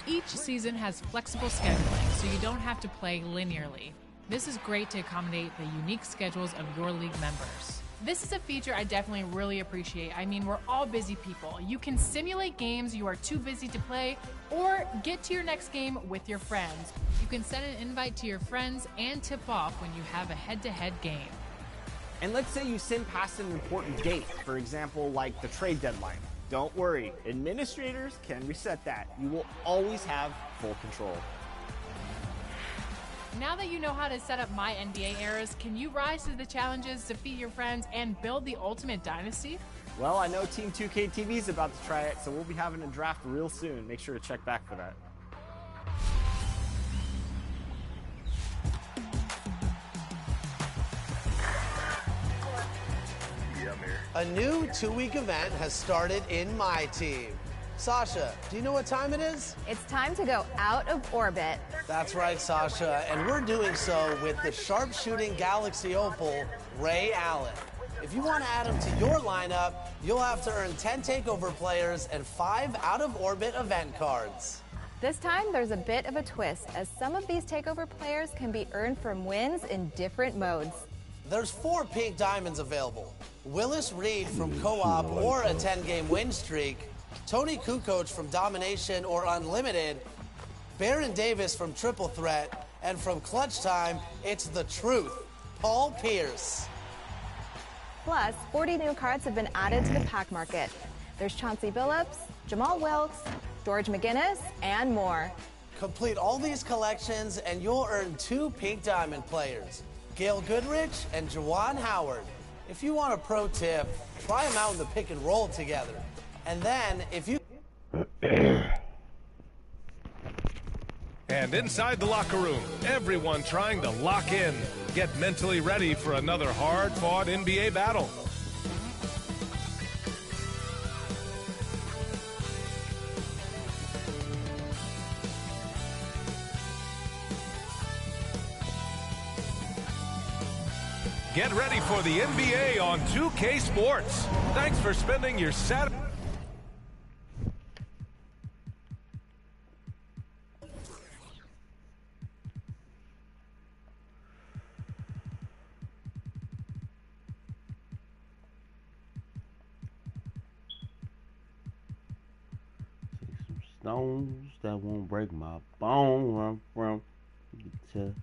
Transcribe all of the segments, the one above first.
Each season has flexible scheduling, so you don't have to play linearly. This is great to accommodate the unique schedules of your league members. This is a feature I definitely really appreciate. I mean, we're all busy people. You can simulate games you are too busy to play, or get to your next game with your friends. You can send an invite to your friends and tip off when you have a head-to-head game. And let's say you sin past an important date, for example, like the trade deadline. Don't worry, administrators can reset that. You will always have full control. Now that you know how to set up My NBA Eras, can you rise to the challenges, defeat your friends, and build the ultimate dynasty? Well, I know Team 2K TV is about to try it, so we'll be having a draft real soon. Make sure to check back for that. A new 2-week event has started in my team. Sasha, do you know what time it is? It's time to go out of orbit. That's right, Sasha, and we're doing so with the sharpshooting Galaxy Opal, Ray Allen. If you want to add him to your lineup, you'll have to earn 10 takeover players and 5 out-of-orbit event cards. This time, there's a bit of a twist, as some of these takeover players can be earned from wins in different modes. There's 4 pink diamonds available. Willis Reed from Co-op or a 10-game win streak, Tony Kukoc from Domination or Unlimited, Baron Davis from Triple Threat, and from Clutch Time, it's the truth, Paul Pierce. Plus, 40 new cards have been added to the pack market. There's Chauncey Billups, Jamal Wilkes, George McGinnis, and more. Complete all these collections and you'll earn 2 pink diamond players, Gail Goodrich and Juwan Howard. If you want a pro tip, try them out in the pick and roll together. And then, if you... And inside the locker room, everyone trying to lock in. Get mentally ready for another hard-fought NBA battle. Get ready for the NBA on 2K Sports. Thanks for spending your Saturday. Stones that won't break my bone. Run from you can tell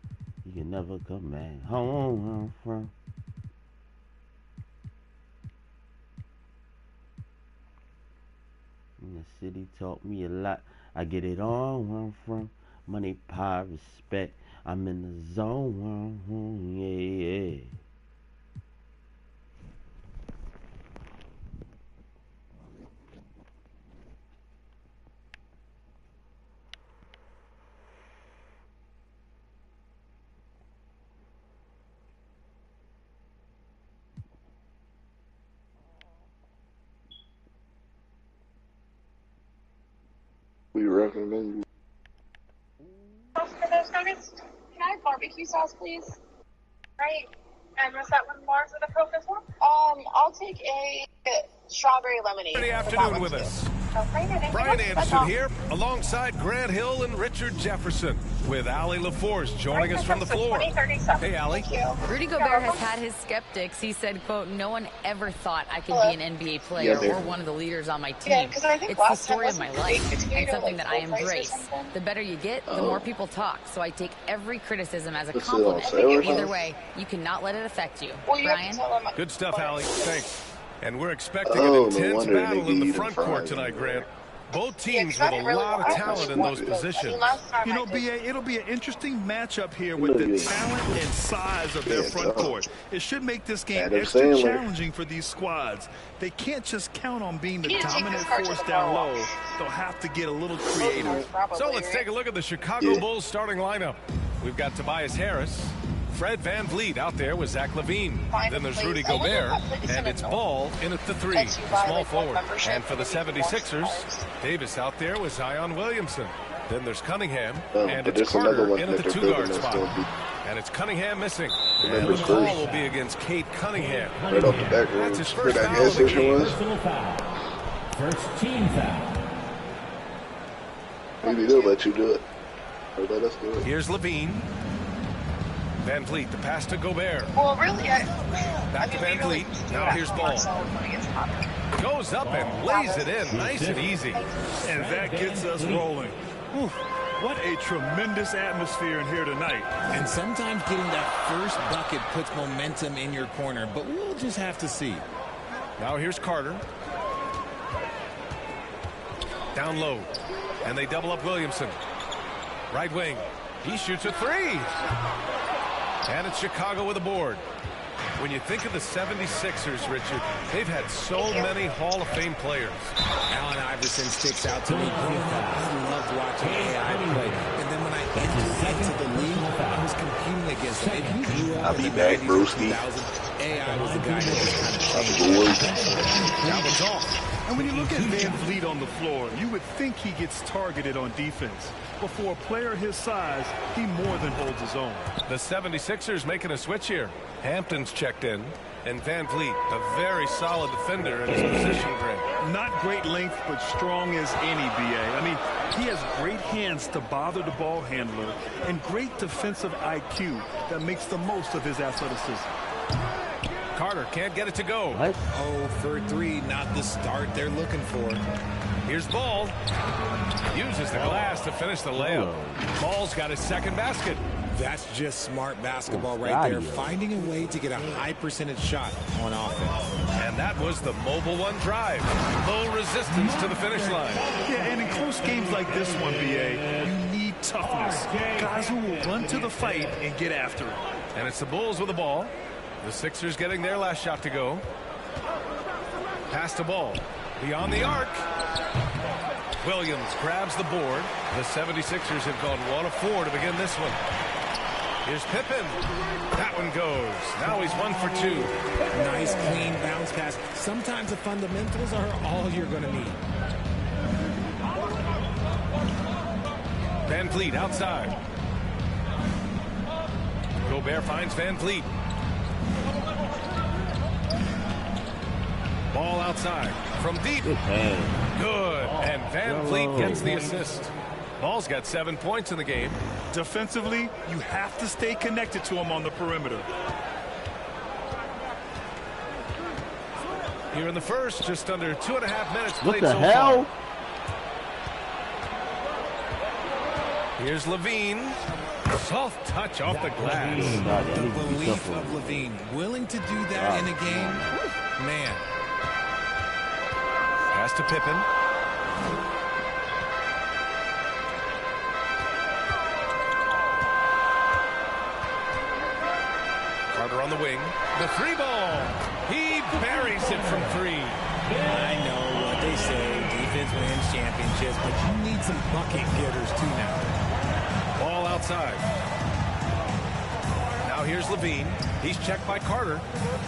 you can never come back home. Run from the city taught me a lot. I get it all. Run from money, power, respect. I'm in the zone. Yeah. We recommend you. For those nuggets, can I have barbecue sauce, please? Right. And was that one more for the Coke as well? I'll take a strawberry lemonade. Good afternoon with us. Brian Anderson here, alongside Grant Hill and Richard Jefferson, with Allie LaForce joining us from the floor. Hey, Allie. Rudy Gobert has had his skeptics. He said, quote, "No one ever thought I could be an NBA player or one of the leaders on my team. It's the story of my life and something that I embrace. The better you get, the more people talk. So I take every criticism as a compliment. Either way, you cannot let it affect you." Brian? Good stuff, Allie. Thanks. And we're expecting an intense battle in the front court tonight, Grant. Both teams with a lot of talent in those positions. You know, BA, it'll be an interesting matchup here with the talent and size of their front court. It should make this game extra challenging for these squads. They can't just count on being the dominant force down low. They'll have to get a little creative. So let's take a look at the Chicago Bulls starting lineup. We've got Tobias Harris, Fred VanVleet out there with Zach Lavine. Then there's Rudy Gobert, and it's Ball in at the 3, small forward. And for the 76ers, Davis out there with Zion Williamson. Then there's Cunningham, and it's Carter in at the 2-guard spot. And it's Cunningham missing. And the call will be against Kate Cunningham. Right off the back, that's his first foul of the game. First team foul. Maybe they'll let you do it. Or let us do it. Here's Lavine. Van Vliet, the pass to Gobert. Well, really, Back to Van Vliet. Now here's ball. Goes up and lays it in, nice and easy. And that gets us rolling. Whew. What a tremendous atmosphere in here tonight. And sometimes getting that first bucket puts momentum in your corner, but we'll just have to see. Now here's Carter. Down low. And they double up Williamson. Right wing. He shoots a three. And it's Chicago with a board. When you think of the 76ers, Richard, they've had so many Hall of Fame players. Allen Iverson sticks out to me. I loved watching AI play. And then when I entered into the league, I was competing against him. If you grew up in the 90s, 2000s, AI was the guy that just kind of changed. That was off. And when you look at Van Vliet on the floor, you would think he gets targeted on defense. But for a player his size, he more than holds his own. The 76ers making a switch here. Hampton's checked in, and Van Vliet, a very solid defender in his position grade. Not great length, but strong as any, BA. I mean, he has great hands to bother the ball handler and great defensive IQ that makes the most of his athleticism. Carter can't get it to go. What? 0 for 3, not the start they're looking for. Here's Ball. Uses the glass to finish the layup. Ball's got his second basket. That's just smart basketball right there, finding a way to get a high percentage shot on offense. And that was the mobile one drive. Low resistance to the finish line. Yeah, and in close games like this one, BA, you need toughness. Guys who will run to the fight and get after it. And it's the Bulls with the ball. The Sixers getting their last shot to go. Pass to Ball. Beyond the arc. Williams grabs the board. The 76ers have gone 1 of 4 to begin this one. Here's Pippen. That one goes. Now he's 1 for 2. Nice, clean bounce pass. Sometimes the fundamentals are all you're going to need. Van Vliet outside. Gobert finds Van Vliet. Ball outside from deep. Good. And Van Vliet gets the assist. Ball's got 7 points in the game. Defensively, you have to stay connected to him on the perimeter. Here in the first, just under 2.5 minutes What played the so hell? far. Here's Lavine. Soft touch off the glass. The belief of Lavine, willing to do that in a game, man. Pass to Pippen. Carter on the wing. The three ball. He buries it from 3. I know what they say. Defense wins championships, but you need some bucket getters too now. Ball outside. Now here's Lavine. He's checked by Carter.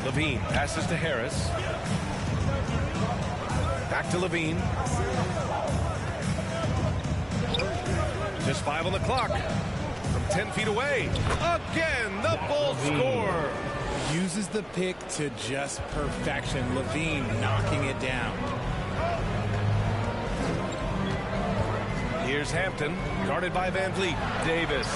Lavine passes to Harris. Back to Lavine. Just 5 on the clock. From 10 feet away. Again, the Bulls score. Uses the pick to just perfection. Lavine knocking it down. Here's Hampton, guarded by Van Vliet. Davis.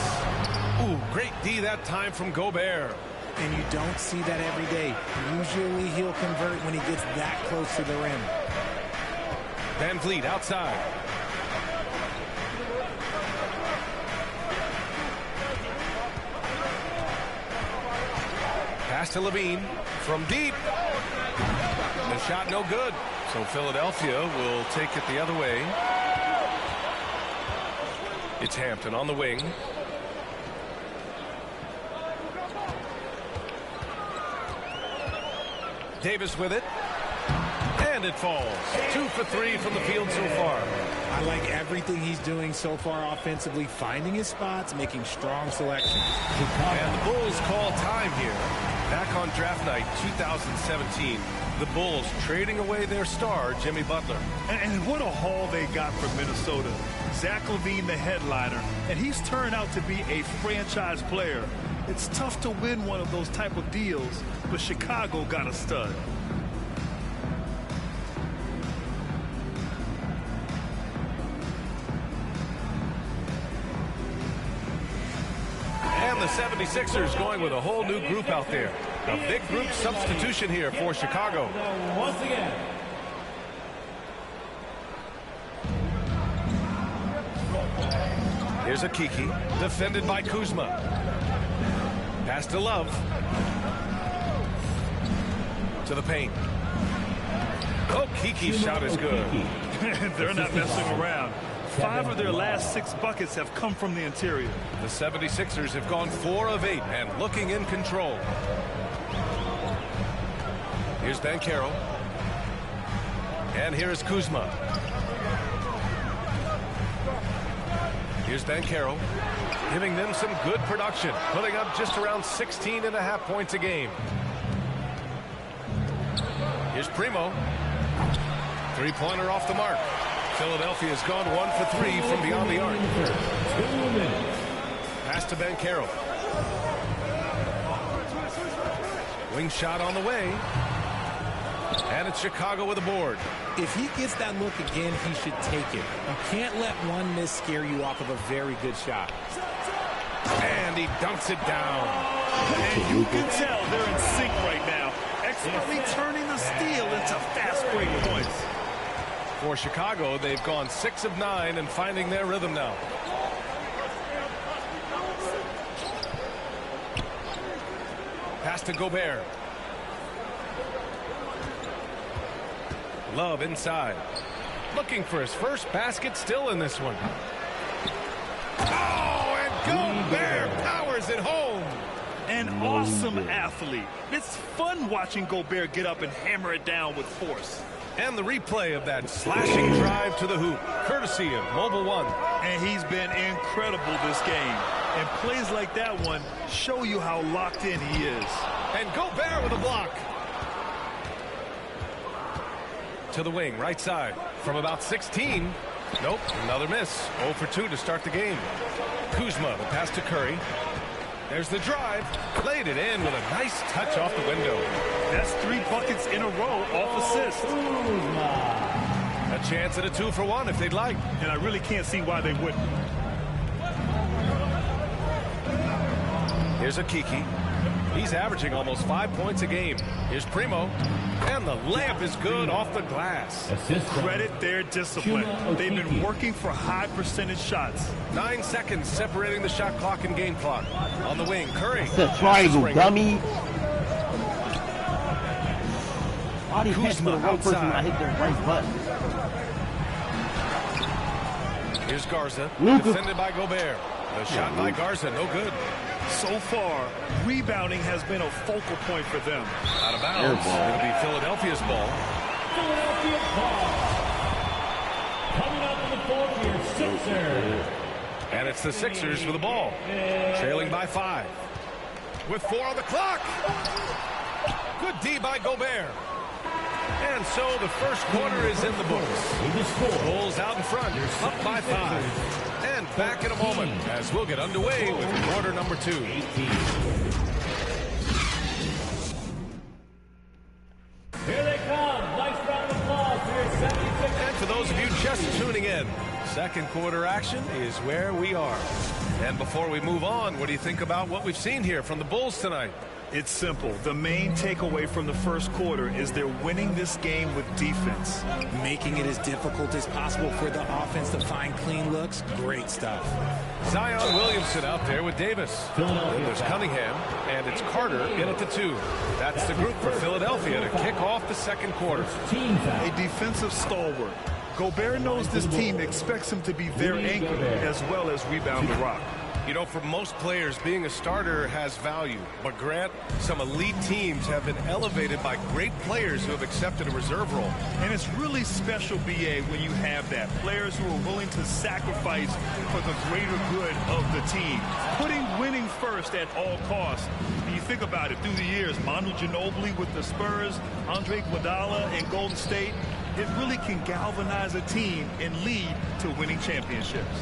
Ooh, great D that time from Gobert. And you don't see that every day. Usually he'll convert when he gets that close to the rim. Van Vliet outside. Pass to Lavine from deep. The shot no good. So Philadelphia will take it the other way. It's Hampton on the wing. Davis with it. And it falls. 2 for 3 from the field so far. I like everything he's doing so far offensively, finding his spots, making strong selections. And the Bulls call time here. Back on draft night 2017, the Bulls trading away their star, Jimmy Butler. And what a haul they got from Minnesota. Zach Lavine, the headliner, and he's turned out to be a franchise player. It's tough to win one of those type of deals, but Chicago got a stud. the 76ers going with a whole new group out there. A big group substitution here for Chicago. Once again. Here's a Kiki, defended by Kuzma. Pass to Love. To the paint. Oh, Kiki's shot is good. They're not messing around. 5 of their last 6 buckets have come from the interior. The 76ers have gone 4 of 8 and looking in control. Here's Banchero. And here is Kuzma. Here's Banchero, giving them some good production, putting up just around 16.5 points a game. Here's Primo. Three-pointer off the mark. Philadelphia's gone 1 for 3 from beyond the arc. Pass to Banchero. Wing shot on the way. And it's Chicago with a board. If he gets that look again, he should take it. You can't let one miss scare you off of a very good shot. And he dunks it down. And you can tell they're in sync right now. Expertly turning the steal into fast break points. For Chicago, they've gone 6 of 9 and finding their rhythm now. Pass to Gobert. Love inside. Looking for his first basket still in this one. Oh, and Gobert powers it home. An awesome athlete. It's fun watching Gobert get up and hammer it down with force. And the replay of that slashing drive to the hoop, courtesy of Mobile One. And he's been incredible this game. And plays like that one show you how locked in he is. And Gobert with a block. To the wing, right side. From about 16. Nope, another miss. 0 for 2 to start the game. Kuzma, the pass to Curry. There's the drive. Played it in with a nice touch off the window. That's 3 buckets in a row off assist. A chance at a 2 for 1 if they'd like. And I really can't see why they wouldn't. Here's a Kiki. He's averaging almost 5 points a game. Here's Primo. And the layup is good off the glass. Credit their discipline. They've been working for high percentage shots. 9 seconds separating the shot clock and game clock. On the wing, Curry. It's a triangle, dummy. All these hits with one person when I hit the right button. Here's Garza. Luka. Defended by Gobert. The shot by Garza, no good. So far, rebounding has been a focal point for them. Out of bounds. It'll be Philadelphia's ball. Philadelphia ball. Coming up on the floor here, Sixers. And it's the Sixers with the ball. Trailing by 5. With 4 on the clock. Good D by Gobert. And so the first quarter is in the books. Bulls out in front, up by 5. And back in a moment as we'll get underway with quarter number 2. Here they come. Nice round of applause for your 76ers. And for those of you just tuning in, second quarter action is where we are. And before we move on, what do you think about what we've seen here from the Bulls tonight? It's simple. The main takeaway from the first quarter is they're winning this game with defense. Making it as difficult as possible for the offense to find clean looks. Great stuff. Zion Williamson out there with Davis. Then there's Cunningham, and it's Carter in at the 2. That's the group for Philadelphia to kick off the second quarter. A defensive stalwart. Gobert knows this team expects him to be their anchor as well as rebound the rock. You know, for most players, being a starter has value. But, Grant, some elite teams have been elevated by great players who have accepted a reserve role. And it's really special, BA, when you have that. Players who are willing to sacrifice for the greater good of the team. Putting winning first at all costs. And you think about it, through the years, Manu Ginobili with the Spurs, Andre Iguodala in Golden State, it really can galvanize a team and lead to winning championships.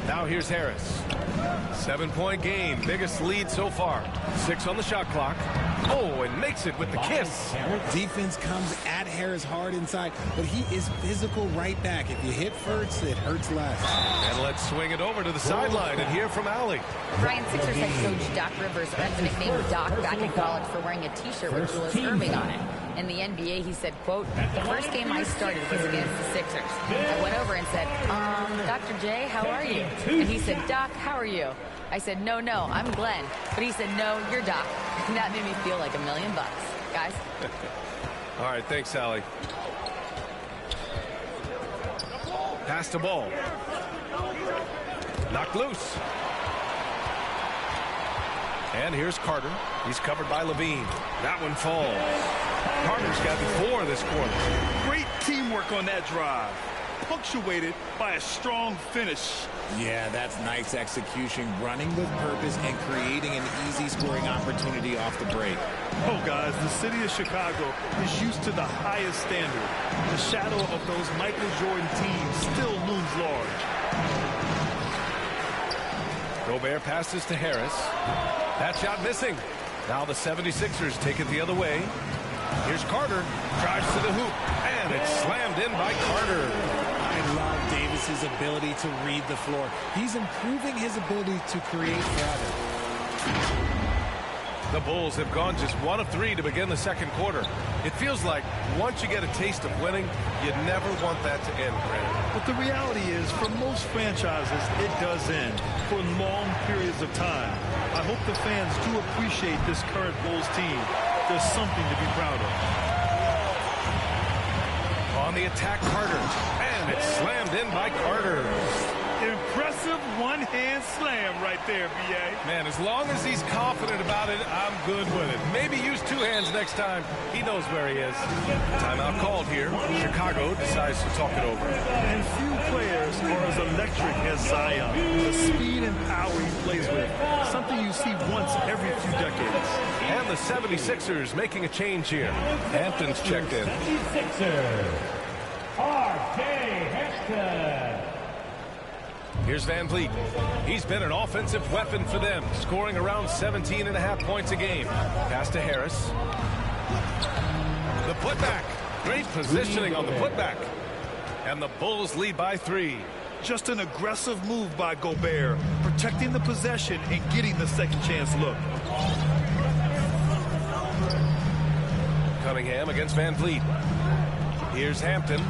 Now here's Harris. 7-point game, biggest lead so far. 6 on the shot clock. Oh, and makes it with the kiss. Defense comes at Harris hard inside, but he is physical right back. If you hit first, it hurts less. And let's swing it over to the sideline and hear from Allie. Brian, Sixers head coach Doc Rivers earned the nickname Doc back in college for wearing a T-shirt with Julius Erving on it. In the NBA, he said, quote, "The first game I started was against the Sixers. I went over and said, Dr. J, how are you?" And he said, "Doc, how are you?" I said, no, I'm Glenn." But he said, "No, you're Doc." And that made me feel like $1 million, guys. All right, thanks, Allie. Pass the ball. Knocked loose. And here's Carter. He's covered by Lavine. That one falls. Carter's got 4 this quarter. Great teamwork on that drive, punctuated by a strong finish. Yeah, that's nice execution, running with purpose and creating an easy scoring opportunity off the break. Oh, guys, the city of Chicago is used to the highest standard. The shadow of those Michael Jordan teams still looms large. Gobert passes to Harris. That shot missing. Now the 76ers take it the other way. Here's Carter. Drives to the hoop. And it's slammed in by Carter. I love Davis's ability to read the floor. He's improving his ability to create for others. The Bulls have gone just 1 of 3 to begin the second quarter. It feels like once you get a taste of winning, you never want that to end, Brandon. But the reality is, for most franchises, it does end for long periods of time. I hope the fans do appreciate this current Bulls team. There's something to be proud of. On the attack, Carter. And it's slammed in by Carter. Impressive one-hand slam right there, B.A. Man, as long as he's confident about it, I'm good with it. Maybe use 2 hands next time. He knows where he is. Timeout called here. Chicago decides to talk it over. And few players are as electric as Zion. The speed and power he plays with, something you see once every few decades. And the 76ers making a change here. Hampton's checked in. 76ers, R.J. Hampton. Here's Van Vliet. He's been an offensive weapon for them, scoring around 17.5 points a game. Pass to Harris. The putback. Great positioning on the putback. And the Bulls lead by 3. Just an aggressive move by Gobert, protecting the possession and getting the second chance look. Cunningham against Van Vliet. Here's Hampton.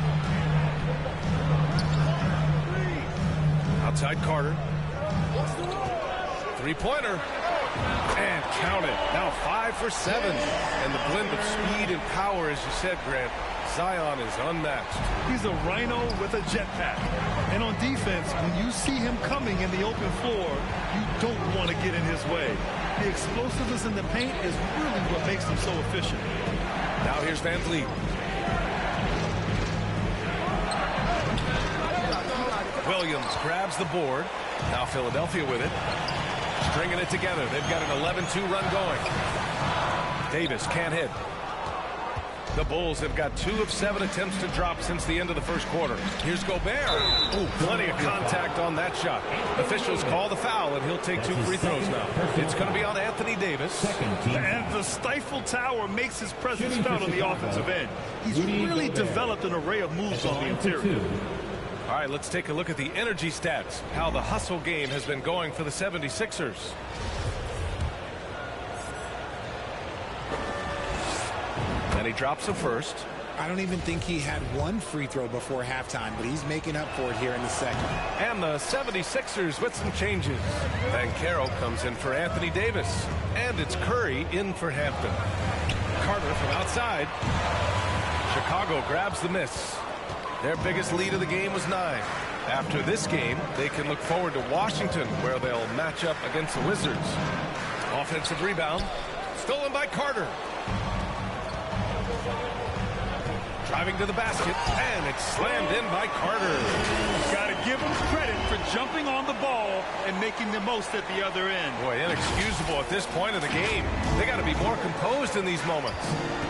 Outside Carter. 3-pointer. And count it. Now 5 for 7. And the blend of speed and power, as you said, Grant, Zion is unmatched. He's a rhino with a jetpack. And on defense, when you see him coming in the open floor, you don't want to get in his way. The explosiveness in the paint is really what makes him so efficient. Now here's Van Vliet. Williams grabs the board. Now Philadelphia with it. Stringing it together. They've got an 11-2 run going. Davis can't hit. The Bulls have got 2 of 7 attempts to drop since the end of the first quarter. Here's Gobert. Ooh, plenty of contact on that shot. Officials call the foul, and he'll take 2 free throws now. It's going to be on Anthony Davis. And the stifle tower makes his presence felt on the offensive end. He's really developed an array of moves on the interior. All right, let's take a look at the energy stats, how the hustle game has been going for the 76ers. And he drops the first. I don't even think he had 1 free throw before halftime, but he's making up for it here in the second. And the 76ers with some changes. Banchero comes in for Anthony Davis. And it's Curry in for Hampton. Carter from outside. Chicago grabs the miss. Their biggest lead of the game was 9. After this game, they can look forward to Washington, where they'll match up against the Wizards. Offensive rebound. Stolen by Carter. Driving to the basket, and it's slammed in by Carter. Got to give him credit for jumping on the ball and making the most at the other end. Boy, inexcusable at this point of the game. They got to be more composed in these moments.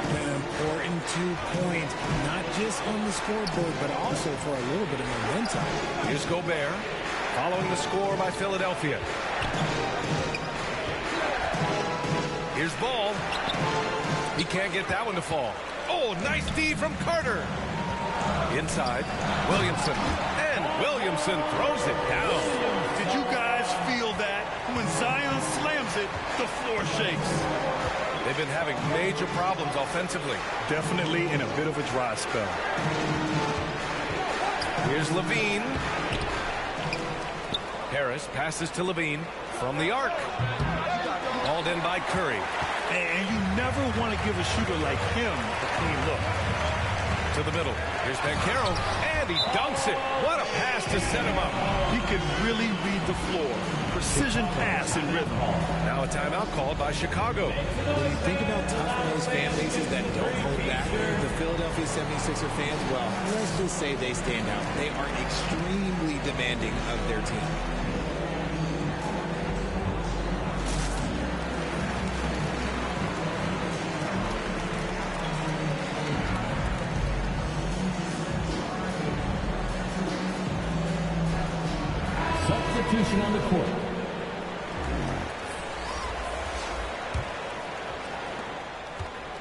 An important 2-point, not just on the scoreboard, but also for a little bit of momentum. Here's Gobert. Following the score by Philadelphia. Here's Ball. He can't get that one to fall. Oh, nice D from Carter. Inside, Williamson. And Williamson throws it down. Did you guys feel that? When Zion slams it, the floor shakes. They've been having major problems offensively. Definitely in a bit of a dry spell. Here's Lavine. Harris passes to Lavine from the arc. Hauled in by Curry. And you never want to give a shooter like him a clean look. To the middle. Here's Banchero, and he dunks it. What a pass to set him up. He can really read the floor. Precision pass in rhythm. Now a timeout called by Chicago. When you think about tough-nosed fan bases that don't hold back, the Philadelphia 76er fans, well, let's just say they stand out. They are extremely demanding of their team. Substitution on the court.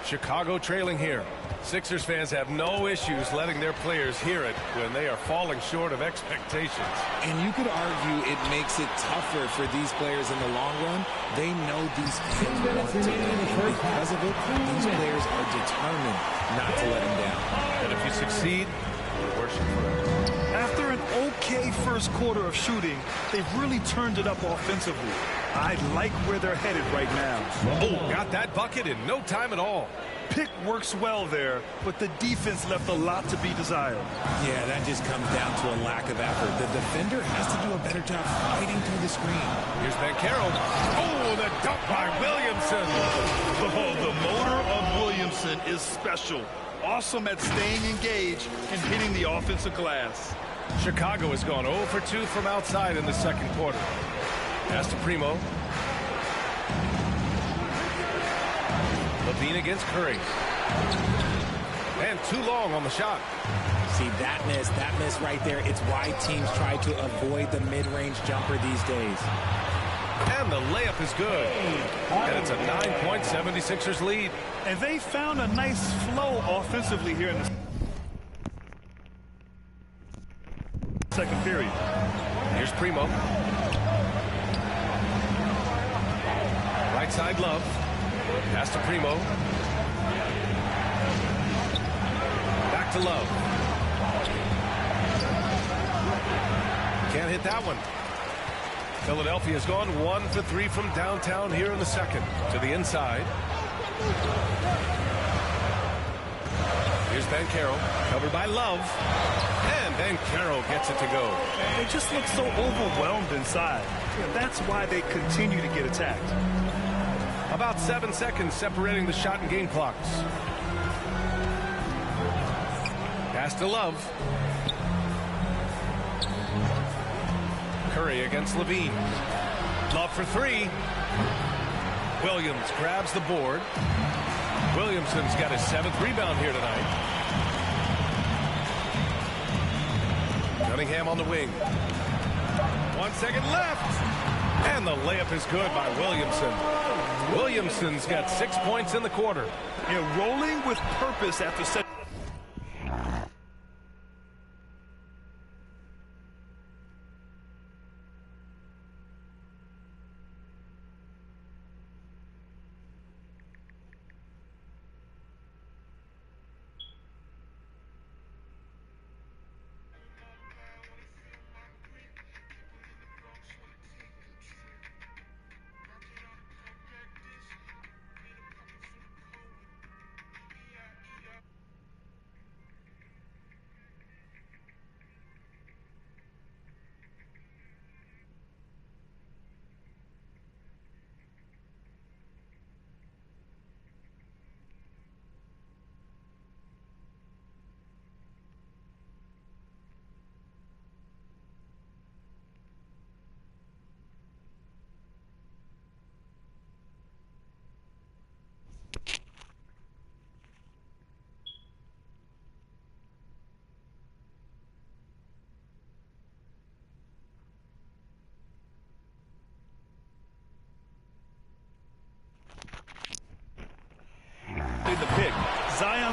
Chicago trailing here. Sixers fans have no issues letting their players hear it when they are falling short of expectations. And you could argue it makes it tougher for these players in the long run. They know these fans want to win, and because of it, these players are determined not to let them down. And if you succeed, we're worship forever. After an okay first quarter of shooting, they've really turned it up offensively. I like where they're headed right now. Oh, got that bucket in no time at all. Pick works well there, but the defense left a lot to be desired. Yeah, that just comes down to a lack of effort. The defender has to do a better job fighting through the screen. Here's Banchero. Oh, the dunk by Williamson. Oh, the motor of Williamson is special. Awesome at staying engaged and hitting the offensive glass. Chicago has gone 0 for 2 from outside in the second quarter. Pass to Primo. Lavine against Curry. And too long on the shot. See, that miss right there, it's why teams try to avoid the mid-range jumper these days. And the layup is good. And it's a 9-point 76ers lead. And they found a nice flow offensively here in the second period. Here's Primo. Right side Love. Pass to Primo. Back to Love. Can't hit that one. Philadelphia has gone 1 for 3 from downtown here in the second. To the inside. Here's Banchero. Covered by Love. And Banchero gets it to go. They just look so overwhelmed inside. That's why they continue to get attacked. About 7 seconds separating the shot and game clocks. Pass to Love. Curry against Lavine. Love for 3. Williams grabs the board. Williamson's got his 7th rebound here tonight. Cunningham on the wing. 1 second left. And the layup is good by Williamson. Williamson's got 6 points in the quarter. Yeah, rolling with purpose after set.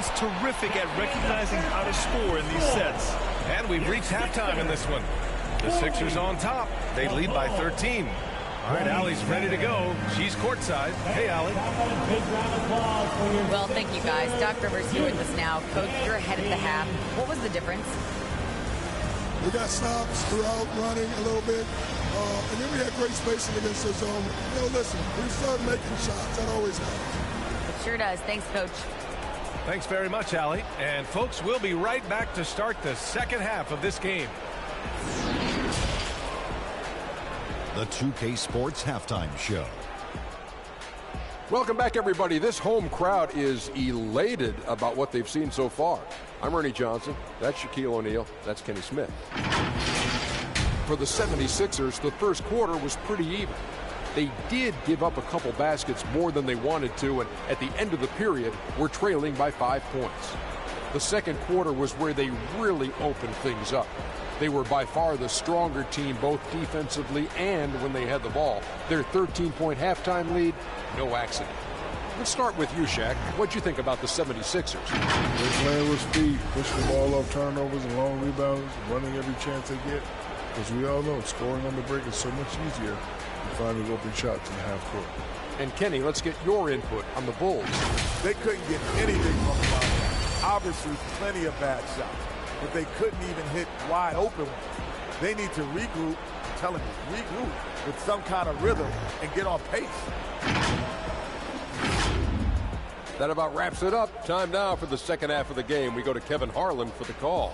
Lavinine's terrific at recognizing how to score in these sets. And we've reached halftime in this one. The Sixers on top. They lead by 13. All right, Allie's ready to go. She's courtside. Hey, Allie. Well, thank you, guys. Doc Rivers here with us now. Coach, you're ahead at the half. What was the difference? We got stops throughout, running a little bit. And then we had great spacing against the zone. You know, listen, we started making shots. That always happens. It sure does. Thanks, Coach. Thanks very much, Allie. And, folks, we'll be right back to start the second half of this game. The 2K Sports Halftime Show. Welcome back, everybody. This home crowd is elated about what they've seen so far. I'm Ernie Johnson. That's Shaquille O'Neal. That's Kenny Smith. For the 76ers, the first quarter was pretty even. They did give up a couple baskets more than they wanted to, and at the end of the period, were trailing by 5 points. The second quarter was where they really opened things up. They were by far the stronger team, both defensively and when they had the ball. Their 13-point halftime lead, no accident. Let's start with you, Shaq. What'd you think about the 76ers? They're playing with speed, pushing the ball off turnovers and long rebounds, running every chance they get. As we all know, scoring on the break is so much easier than finding open shots in the half court. And Kenny, let's get your input on the Bulls. They couldn't get anything from the ball. Obviously, plenty of bad shots, but they couldn't even hit wide open ones. They need to regroup, I'm telling you, regroup with some kind of rhythm and get on pace. That about wraps it up. Time now for the second half of the game. We go to Kevin Harlan for the call.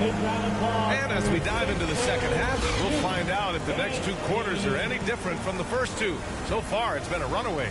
And as we dive into the second half, we'll find out if the next two quarters are any different from the first two. So far, it's been a runaway.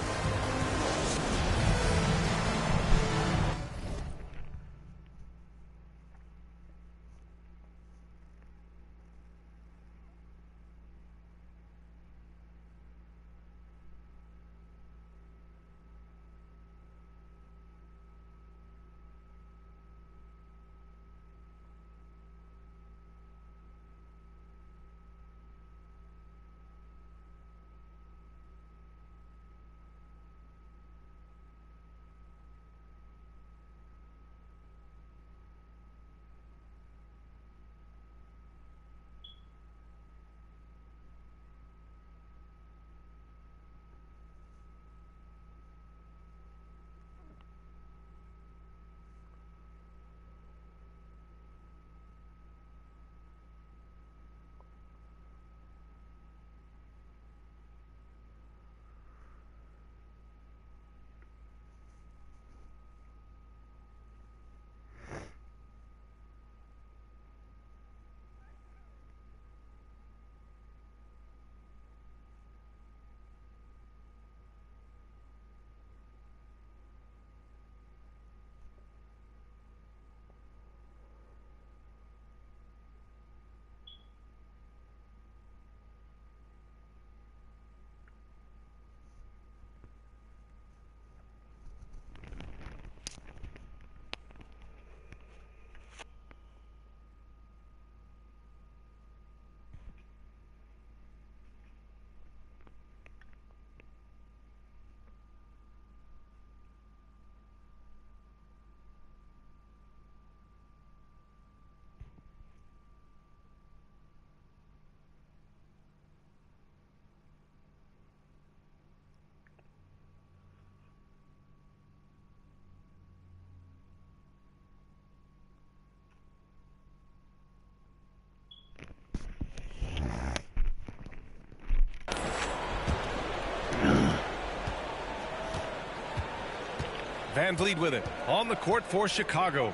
Van Vliet with it. On the court for Chicago.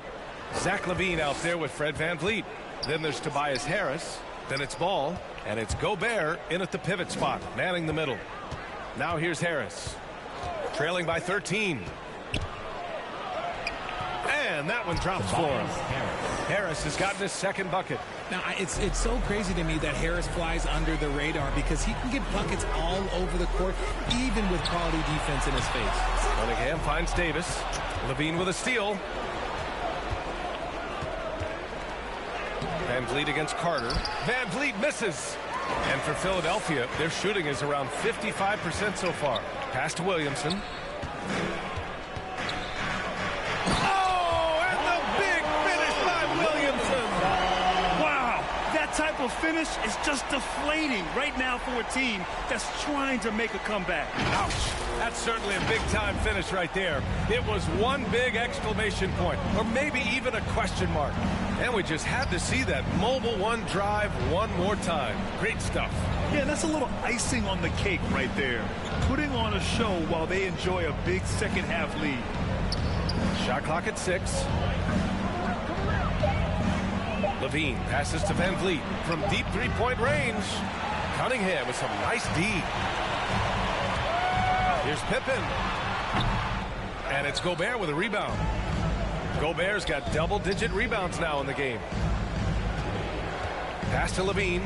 Zach Lavine out there with Fred Van Vliet. Then there's Tobias Harris. Then it's Ball. And it's Gobert in at the pivot spot, manning the middle. Now here's Harris. Trailing by 13. And that one drops for him. Harris has gotten his second bucket. Now, it's so crazy to me that Harris flies under the radar because he can get buckets all over the court, even with quality defense in his face. Cunningham finds Davis. Lavine with a steal. Van Vliet against Carter. Van Vliet misses. And for Philadelphia, their shooting is around 55% so far. Pass to Williamson. Oh, and the big finish by Williamson. Wow, that type of finish is just deflating right now for a team that's trying to make a comeback. Ouch. That's certainly a big-time finish right there. It was one big exclamation point, or maybe even a question mark. And we just had to see that mobile one drive one more time. Great stuff. Yeah, that's a little icing on the cake right there. Putting on a show while they enjoy a big second-half lead. Shot clock at 6. Lavine passes to Van Vliet from deep three-point range. Cunningham with some nice D. Here's Pippen. And it's Gobert with a rebound. Gobert's got double-digit rebounds now in the game. Pass to Lavine.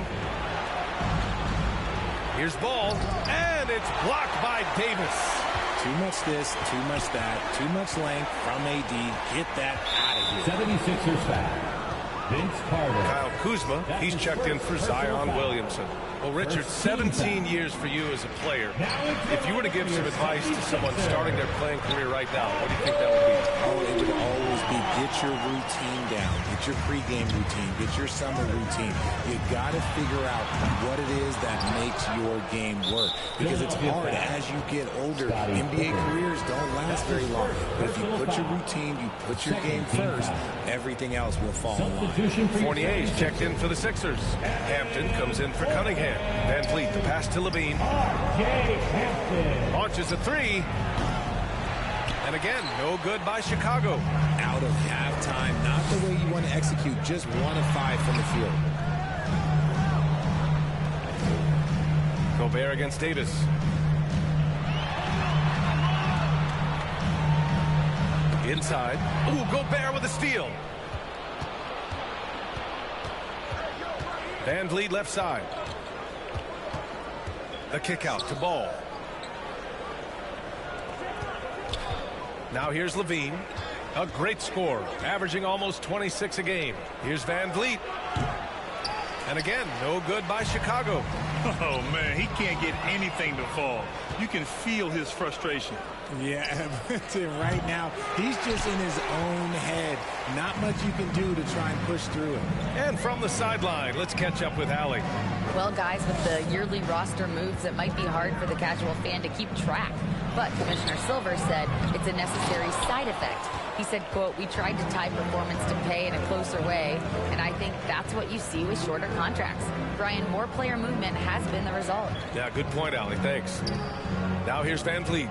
Here's Ball. And it's blocked by Davis. Too much this, too much that, too much length from AD. Get that out of here. 76ers foul. Vince Carter. Kyle Kuzma, he's checked in for Zion Williamson. Well, Richard, 17 years for you as a player. If you were to give some advice to someone starting their playing career right now, what do you think that would be? Oh, it would always be get your routine down. Get your pregame routine. Get your summer routine. You got to figure out what it is that makes your game work. Because it's hard as you get older. NBA careers don't last very long. But if you put your routine, you put your game first, everything else will fall in line. Fournier's checked in for the Sixers. Hampton comes in for Cunningham. Van Vliet, the pass to Lavine. Launches a three. And again, no good by Chicago. Out of halftime, not the way you want to execute, just 1 of 5 from the field. Gobert against Davis. Inside. Ooh, Gobert with a steal. Van Vliet left side. The kick out to Ball. Now here's Lavine. A great score, averaging almost 26 a game. Here's Van Vliet. And again, no good by Chicago. Oh, man, he can't get anything to fall. You can feel his frustration. Yeah, right now, he's just in his own head. Not much you can do to try and push through it. And from the sideline, let's catch up with Allie. Well, guys, with the yearly roster moves, it might be hard for the casual fan to keep track. But Commissioner Silver said it's a necessary side effect. He said, quote, "We tried to tie performance to pay in a closer way, and I think that's what you see with shorter contracts." Brian, more player movement has been the result. Yeah, good point, Allie. Thanks. Now here's Van Vliet.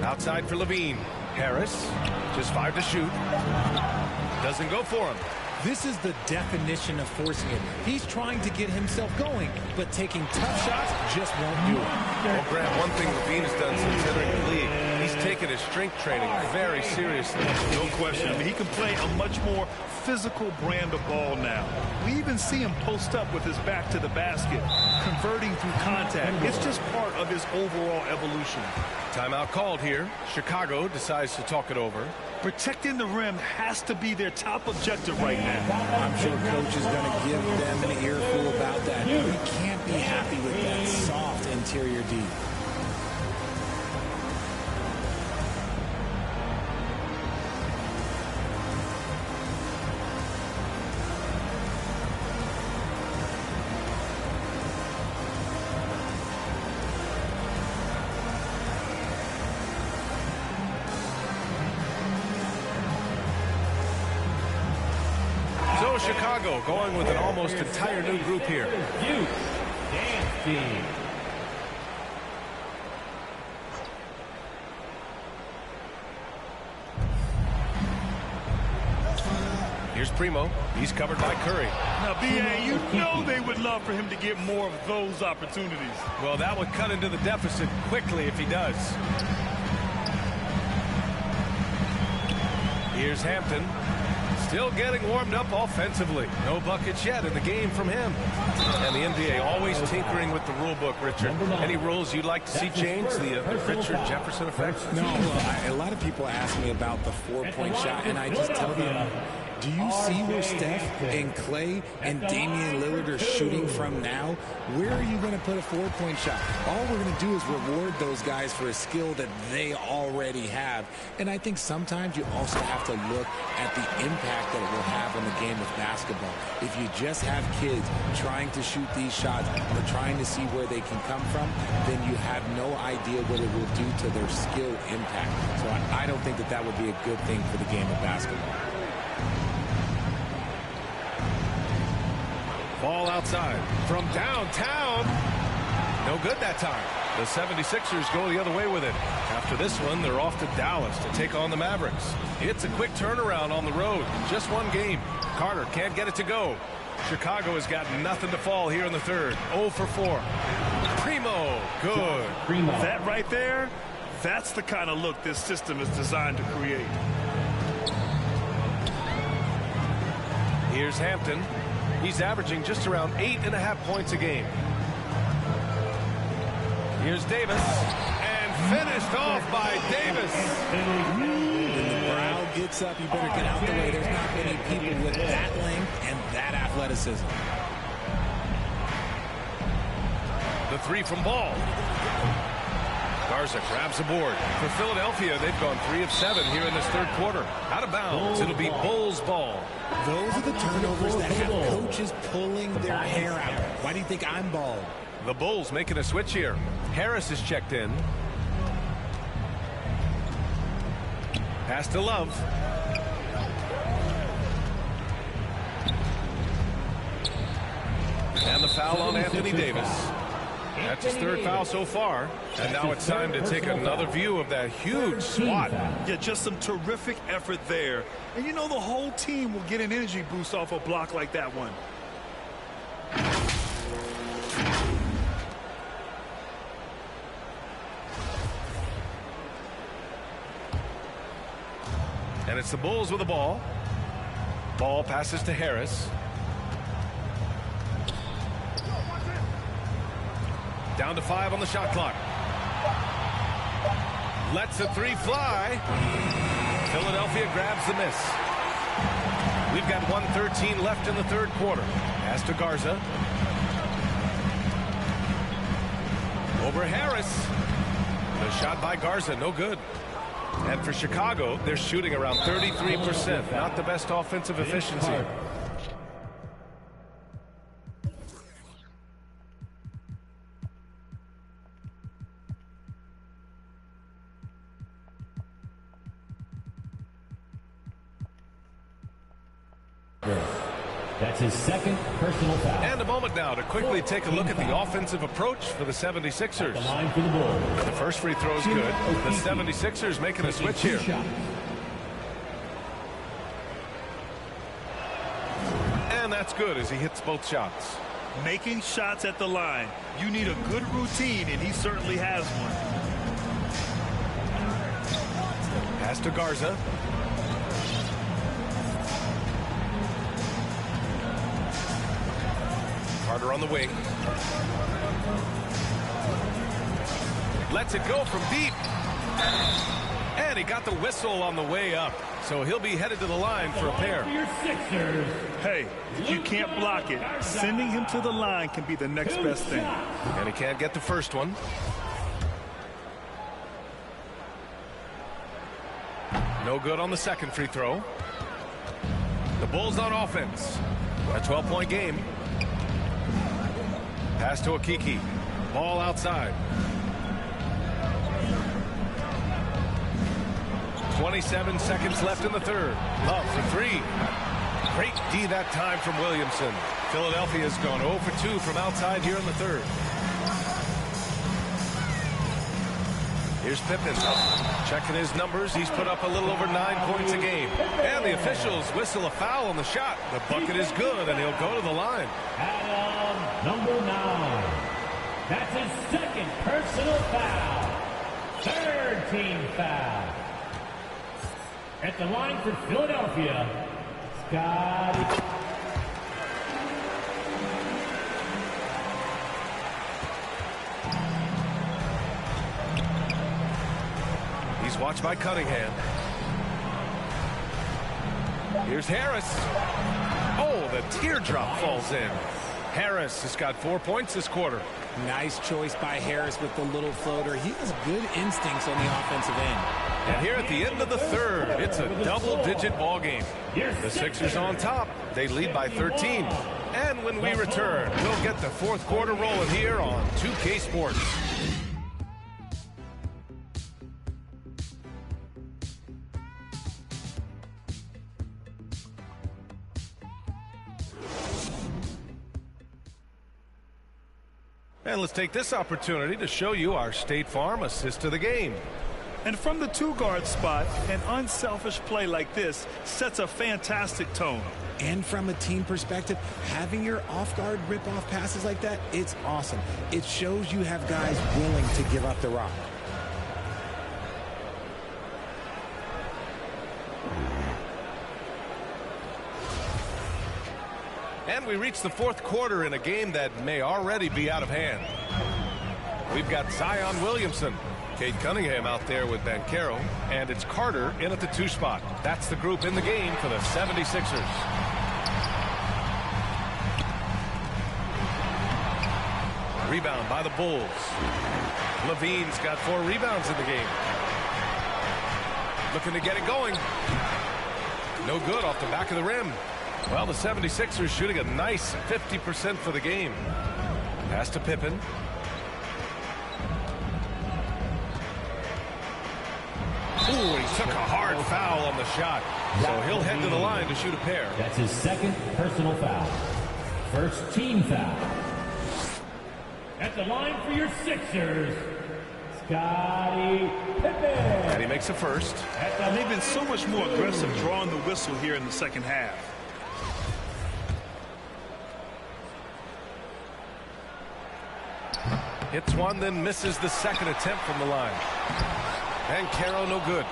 Outside for Lavine. Harris, just 5 to shoot. Doesn't go for him. This is the definition of forcing it. He's trying to get himself going, but taking tough shots just won't do it. Well, Grant, one thing Lavine has done since entering the league, he's taken his strength training very seriously. No question. I mean, he can play a much more physical brand of ball now. We even see him post up with his back to the basket, converting through contact. It's just part of his overall evolution. Timeout called here. Chicago decides to talk it over. Protecting the rim has to be their top objective right now. I'm sure coach is going to give them an earful about that. We can't be happy with that soft interior D. Chicago going with an almost entire new group here. Here's Primo. He's covered by Curry. Now, B.A., you know they would love for him to get more of those opportunities. Well, that would cut into the deficit quickly if he does. Here's Hampton. Still getting warmed up offensively. No buckets yet in the game from him. And the NBA always tinkering with the rule book, Richard. Any rules you'd like to see changed? The Richard Jefferson effect? No, a lot of people ask me about the four-point shot, and I just tell them, do you see where Steph and Clay and Damian Lillard are shooting from now? Where are you going to put a four-point shot? All we're going to do is reward those guys for a skill that they already have. And I think sometimes you also have to look at the impact that it will have on the game of basketball. If you just have kids trying to shoot these shots but trying to see where they can come from, then you have no idea what it will do to their skill impact. So I don't think that would be a good thing for the game of basketball. Ball outside from downtown. No good that time. The 76ers go the other way with it. After this one, they're off to Dallas to take on the Mavericks. It's a quick turnaround on the road. Just one game. Carter can't get it to go. Chicago has got nothing to fall here in the third. 0 for 4. Primo, good. That right there, that's the kind of look this system is designed to create. Here's Hampton. He's averaging just around 8.5 points a game. Here's Davis, and finished off by Davis. When the crowd gets up, you better get out the way. There's not many people with that length and that athleticism. The three from Ball. Garza grabs the board. For Philadelphia, they've gone 3 of 7 here in this third quarter. Out of bounds, it'll be Bulls ball. Those are the turnovers that have coaches pulling their hair out. Why do you think I'm bald? The Bulls making a switch here. Harris is checked in. Pass to Love. And the foul on Anthony Davis. That's his third foul so far. And now it's time to take another view of that huge swat. Yeah, just some terrific effort there. And you know the whole team will get an energy boost off a block like that one. And it's the Bulls with the ball. Ball passes to Harris. Down to 5 on the shot clock. Lets the three fly. Philadelphia grabs the miss. We've got 1:13 left in the third quarter. Pass to Garza. Over Harris. The shot by Garza, no good. And for Chicago, they're shooting around 33%. Not the best offensive efficiency. That's his second personal foul. And a moment now to quickly take a look at the offensive approach for the 76ers. The line for the Bulls. The first free throw is good. The 76ers making a switch here. And that's good as he hits both shots. Making shots at the line. You need a good routine, and he certainly has one. Pass to Garza. Carter on the wing. Lets it go from deep. And he got the whistle on the way up. So he'll be headed to the line for a pair. Hey, you can't block it. Sending him to the line can be the next best thing. And he can't get the first one. No good on the second free throw. The Bulls on offense. A 12-point game. Pass to Akiki. Ball outside. 27 seconds left in the third. Love for three. Great D that time from Williamson. Philadelphia's gone 0 for 2 from outside here in the third. Here's Pippen. Checking his numbers. He's put up a little over 9 points a game. And the officials whistle a foul on the shot. The bucket is good, and he'll go to the line. Number 9. That's his second personal foul. Third team foul. At the line for Philadelphia, Scotty. He's watched by Cunningham. Here's Harris. Oh, the teardrop falls in. Harris has got 4 points this quarter. Nice choice by Harris with the little floater. He has good instincts on the offensive end. And here at the end of the third, it's a double-digit ball game. The Sixers on top. They lead by 13. And when we return, we'll get the fourth quarter rolling here on 2K Sports. And let's take this opportunity to show you our State Farm assist to the game. And from the two-guard spot, an unselfish play like this sets a fantastic tone. And from a team perspective, having your off-guard rip-off passes like that, it's awesome. It shows you have guys willing to give up the rock. And we reach the fourth quarter in a game that may already be out of hand. We've got Zion Williamson, Cade Cunningham out there with Banchero, and it's Carter in at the 2 spot. That's the group in the game for the 76ers. Rebound by the Bulls. Lavine's got 4 rebounds in the game. Looking to get it going. No good off the back of the rim. Well, the 76ers shooting a nice 50% for the game. Pass to Pippen. Ooh, he took a hard foul on the shot. So he'll head to the line to shoot a pair. That's his second personal foul. First team foul. At the line for your Sixers, Scotty Pippen. And he makes a first. And they've been so much more aggressive drawing the whistle here in the second half. Hits one, then misses the second attempt from the line. Banchero, no good.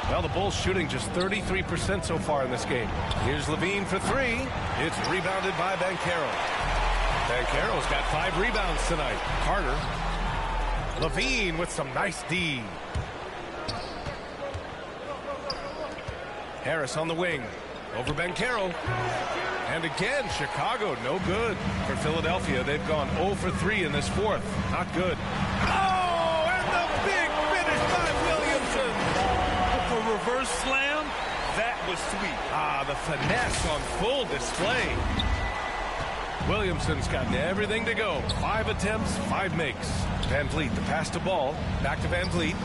Well, the Bulls shooting just 33% so far in this game. Here's Lavine for 3. It's rebounded by Banchero. Banchero's got 5 rebounds tonight. Carter. Lavine with some nice D. Harris on the wing. Over Banchero. And again, Chicago, no good. For Philadelphia, they've gone 0 for 3 in this fourth. Not good. Oh, and the big finish by Williamson. With the reverse slam, that was sweet. Ah, the finesse on full display. Williamson's gotten everything to go. 5 attempts, 5 makes. Van Vliet, the pass to Ball. Back to Van Vliet.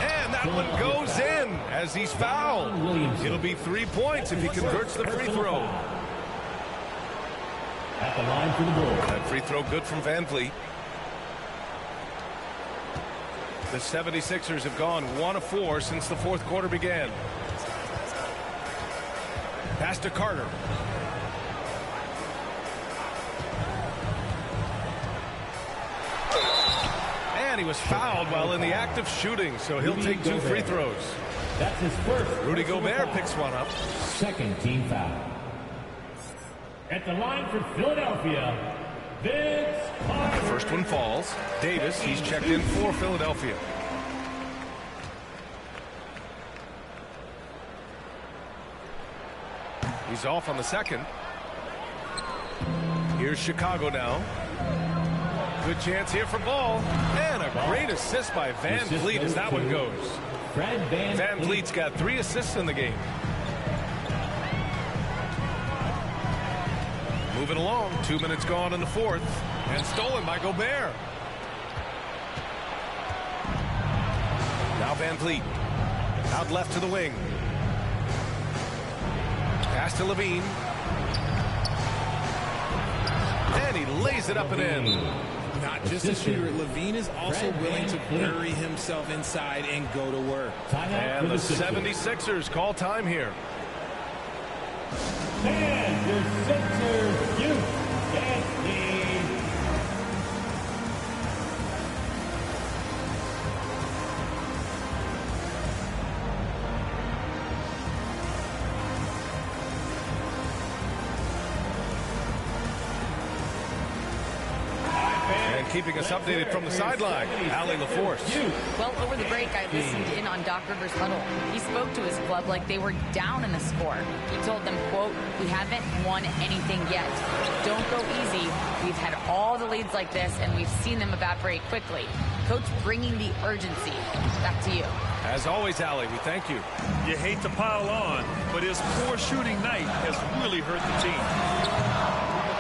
And that one goes in as he's fouled. It'll be 3 points if he converts the free throw. At the line for the Bulls. That free throw good from Van Vliet. The 76ers have gone 1 of 4 since the fourth quarter began. Pass to Carter. And he was fouled while in the act of shooting, so he'll take 2 free throws. That's his first. Rudy Gobert picks one up. Second team foul. At the line for Philadelphia, Vince Carter. The first one falls. Davis, he's checked in for Philadelphia. He's off on the second. Here's Chicago now. Good chance here for Ball. And a great assist by Van Vliet as that one goes. Van Vliet's got 3 assists in the game. Moving along. 2 minutes gone in the fourth. And stolen by Gobert. Now Van Vliet. Out left to the wing. Pass to Lavine. And he lays it up and in. Not just a shooter. Lavine is also willing to bury himself inside and go to work. And the 76ers call time here. And your Sixers youth dance team. And keeping us updated from the sideline, Allie LaForce. Well, over the break, I listened in on Doc Rivers' huddle. He spoke to his club like they were down in a score. He told them, quote, "We haven't won anything yet. Don't go easy. We've had all the leads like this, and we've seen them evaporate quickly." Coach bringing the urgency. Back to you. As always, Allie, we thank you. You hate to pile on, but his poor shooting night has really hurt the team.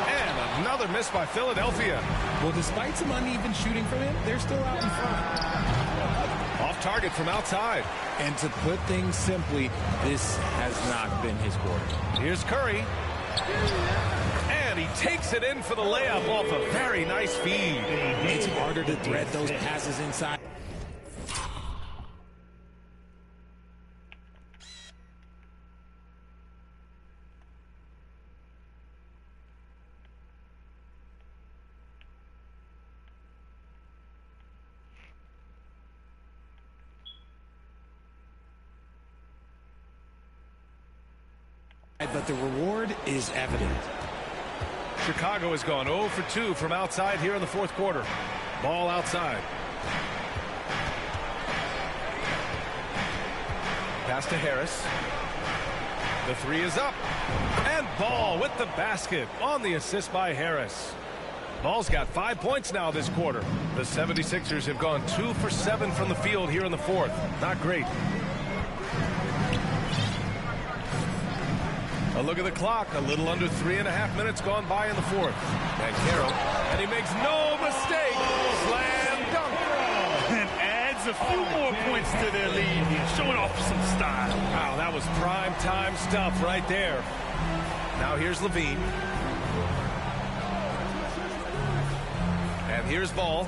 And another miss by Philadelphia. Well, despite some uneven shooting from him, they're still out in front. Off target from outside. And to put things simply, this has not been his quarter. Here's Curry. And he takes it in for the layup off a very nice feed. It's harder to thread those passes inside. But the reward is evident. Chicago has gone 0 for 2 from outside here in the fourth quarter. Ball outside. Pass to Harris. The three is up. And Ball with the basket on the assist by Harris. Ball's got 5 points now this quarter. The 76ers have gone 2 for 7 from the field here in the fourth. Not great. A look at the clock. A little under 3.5 minutes gone by in the fourth. And Carroll, and he makes no mistake. Slam dunk. And adds a few more points to their lead, showing off some style. Wow, that was prime time stuff right there. Now here's Lavine. And here's Ball.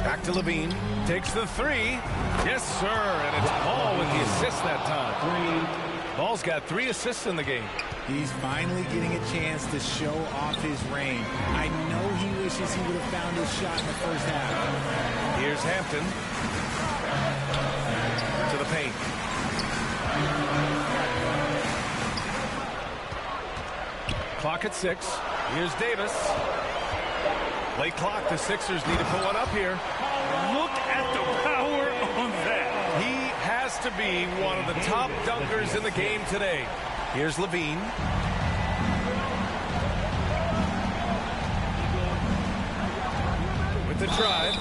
Back to Lavine. Takes the three. Yes, sir. And it's Ball with the assist that time. Ball's got 3 assists in the game. He's finally getting a chance to show off his reign. I know he wishes he would have found his shot in the first half. Here's Hampton. To the paint. Clock at 6. Here's Davis. Late clock. The Sixers need to put one up here. Look at the power on that. He has to be one of the top dunkers in the game today. Here's Lavine. With the drive.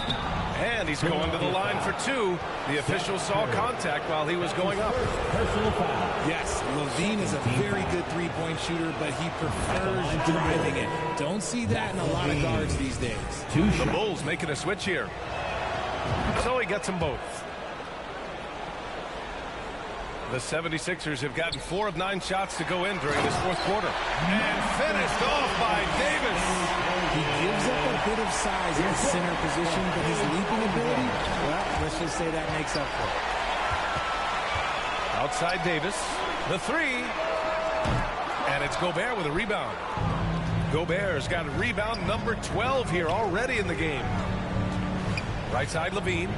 And he's going to the line for 2. The official saw contact while he was going up. Personal foul. Yes, Lavine is a very good three-point shooter, but he prefers driving it. Don't see that in a lot of guards these days. The Bulls making a switch here. So he gets them both. The 76ers have gotten 4 of 9 shots to go in during this fourth quarter. And finished off by Davis. He gives up a bit of size in the center position, but his leaping ability, well, let's just say that makes up for it. Outside Davis. The three. And it's Gobert with a rebound. Gobert's got a rebound number 12 here already in the game. Right side Lavine.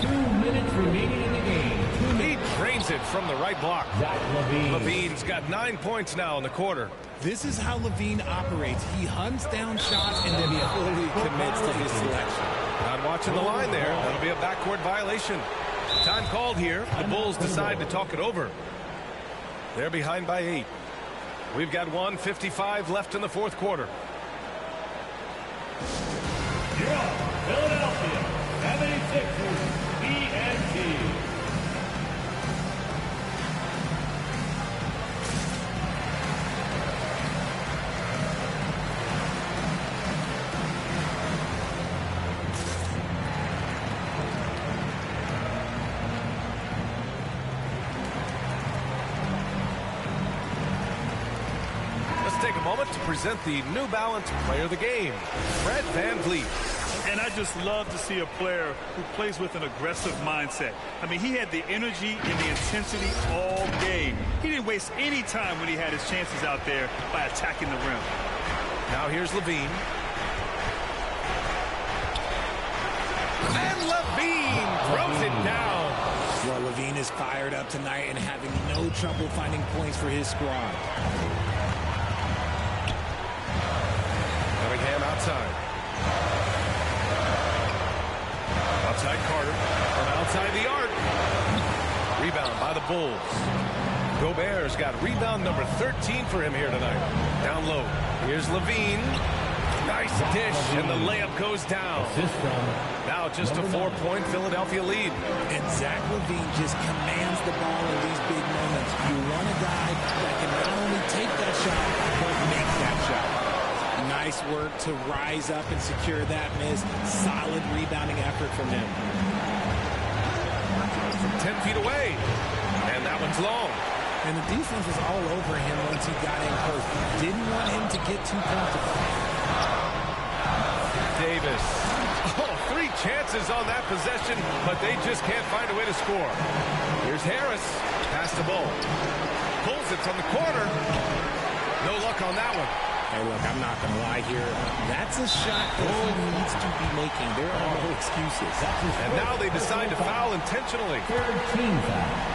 2 minutes remaining in the game. He drains it from the right block. Lavine's got 9 points now in the quarter. This is how Lavine operates. He hunts down shots and then he fully commits to his selection. Not watching the line there. That'll be a backcourt violation. Time called here. The Bulls decide to talk it over. They're behind by 8. We've got 1:55 left in the fourth quarter. You're up, Philadelphia 76ers. TNT. Let's take a moment to present the New Balance Player of the Game, Fred VanVleet. And I just love to see a player who plays with an aggressive mindset. I mean, he had the energy and the intensity all game. He didn't waste any time when he had his chances out there by attacking the rim. Now here's Lavine. And Lavine throws it down. Well, Lavine is fired up tonight and having no trouble finding points for his squad. Bulls. Gobert's got rebound number 13 for him here tonight. Down low. Here's Lavine. Nice dish, and the layup goes down. Now just a 4-point Philadelphia lead. And Zach Lavine just commands the ball in these big moments. You want a guy that can not only take that shot, but make that shot. Nice work to rise up and secure that miss. Solid rebounding effort from him. From 10 feet away, and that one's long. And the defense was all over him once he got in close. Didn't want him to get too comfortable. Davis. Oh, 3 chances on that possession, but they just can't find a way to score. Here's Harris. Pass the ball. Pulls it from the corner. No luck on that one. Hey, look, I'm not going to lie here. That's a shot that he needs to be making. There are no excuses. And now they decide to foul intentionally. Third team foul.